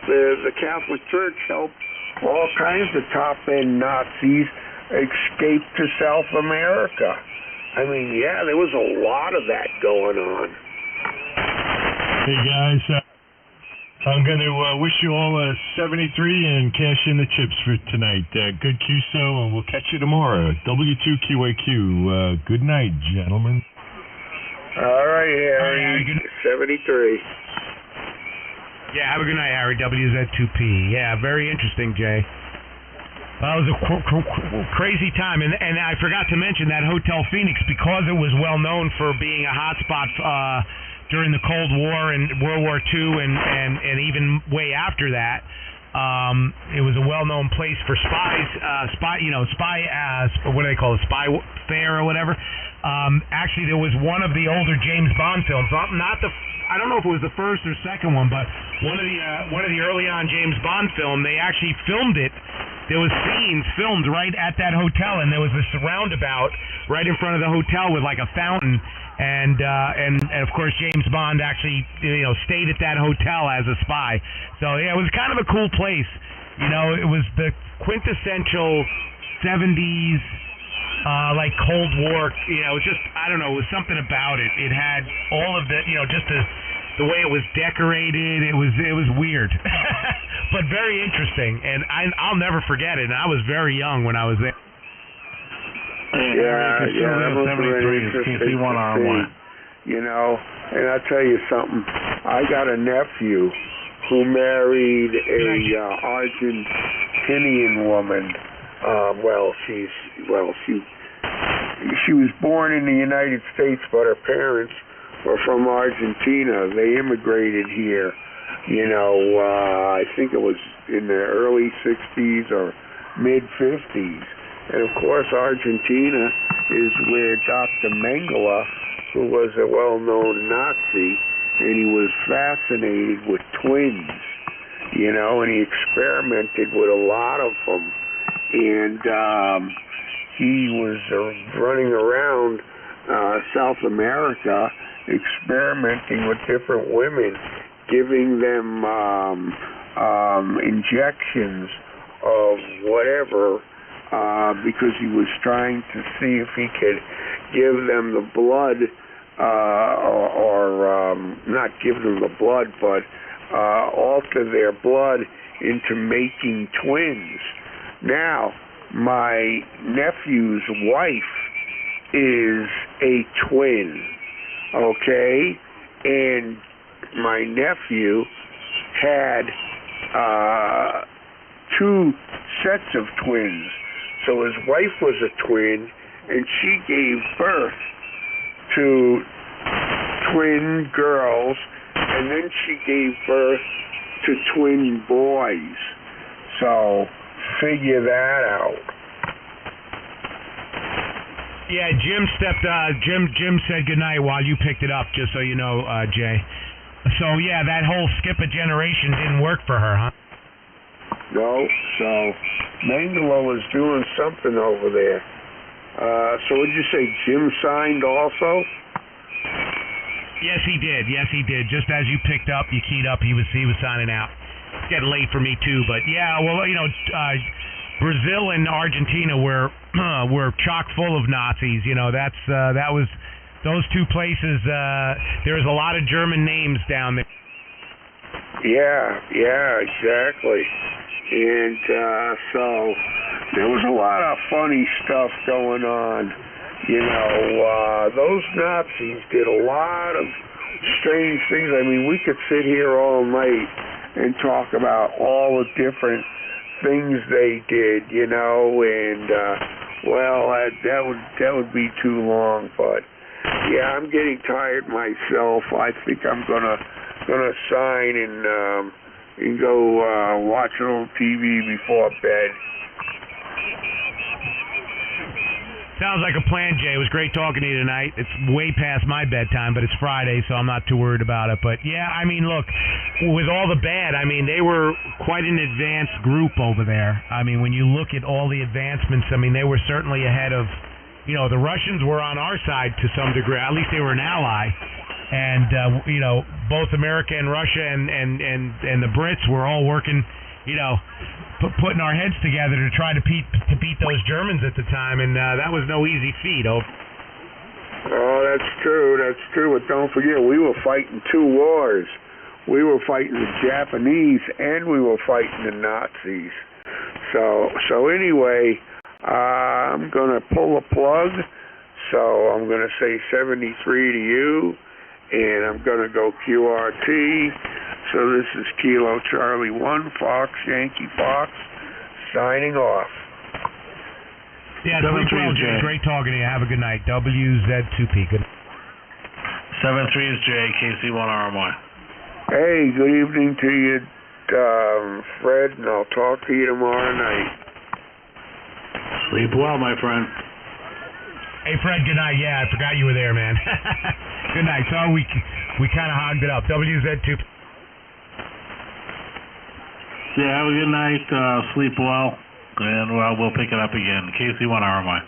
the Catholic Church helped all kinds of top-end Nazis escape to South America. I mean, yeah, there was a lot of that going on.
Hey, guys, I'm going to wish you all a 73 and cash in the chips for tonight. Good QSO, and we'll catch you tomorrow. W2QAQ. Good night, gentlemen.
All right, Harry. 73.
Yeah, have a good night, Harry. WZ2P. Yeah, very interesting, Jay. Well, it was a crazy time, and I forgot to mention that Hotel Phoenix, because it was well known for being a hotspot during the Cold War and World War II, and even way after that. It was a well-known place for spies, what do they call it, spy fair or whatever. Actually, there was one of the older James Bond films, I don't know if it was the first or second one, but one of the early on James Bond film, they actually filmed it. There was scenes filmed right at that hotel, and there was this roundabout right in front of the hotel with like a fountain, and of course James Bond actually stayed at that hotel as a spy. So yeah, it was kind of a cool place. It was the quintessential 70s like Cold War. It was just, I don't know, it was something about it. It had all of the just the way it was decorated. It was weird, but very interesting, and I'll never forget it. And I was very young when I was there.
Yeah, that was very interesting to see, you know. And I'll tell you something. I got a nephew who married a Argentinian woman. She was born in the United States, but her parents were from Argentina. They immigrated here, you know, I think it was in the early 60s or mid-50s. And, of course, Argentina is where Dr. Mengele, who was a well-known Nazi, and he was fascinated with twins, you know, and he experimented with a lot of them. And he was running around South America experimenting with different women, giving them injections of whatever, because he was trying to see if he could give them the blood, or not give them the blood, but alter their blood into making twins. Now, my nephew's wife is a twin, okay? And my nephew had 2 sets of twins. So his wife was a twin, and she gave birth to twin girls, and then she gave birth to twin boys. So figure that out.
Yeah, Jim Jim said goodnight while you picked it up, just so you know, Jay. So yeah, that whole skip a generation didn't work for her, huh?
No, so Mengele was doing something over there. So would you say Jim signed also?
Yes, he did. Just as you picked up, you keyed up, he was signing out. It's getting late for me too, but yeah, well, you know, Brazil and Argentina were chock full of Nazis. You know, that was those 2 places. There was a lot of German names down there.
Yeah, exactly. And so there was a lot of funny stuff going on. You know, those Nazis did a lot of strange things. I mean, we could sit here all night and talk about all the different things they did, you know, and that would be too long. But yeah, I'm getting tired myself. I think I'm gonna sign and go watch a little TV before bed.
Sounds like a plan, Jay. It was great talking to you tonight. It's way past my bedtime, but it's Friday, so I'm not too worried about it. But yeah, I mean, look, with all the bad, I mean, they were quite an advanced group over there. I mean, when you look at all the advancements, I mean, they were certainly ahead of, you know, the Russians were on our side to some degree. At least they were an ally. And, you know, both America and Russia and the Brits were all working, you know, putting our heads together to try to beat those Germans at the time, and that was no easy feat. Oh,
that's true. But don't forget, we were fighting 2 wars. We were fighting the Japanese, and we were fighting the Nazis. So anyway, I'm going to pull a plug. So I'm going to say 73 to you, and I'm going to go QRT. So this is Kilo Charlie 1, Fox, Yankee Fox, signing off.
Yeah, sleep well, Jay. Great talking to you. Have a good night. WZ2P. Good.
73 is Jay, KC1RMY.
Hey, good evening to you, Fred, and I'll talk to you tomorrow night.
Sleep well, my friend.
Hey, Fred, good night. Yeah, I forgot you were there, man. Good night. So we kind of hogged it up. WZ2P.
Yeah, have a good night. Sleep well, and we'll pick it up again. KC1RMY.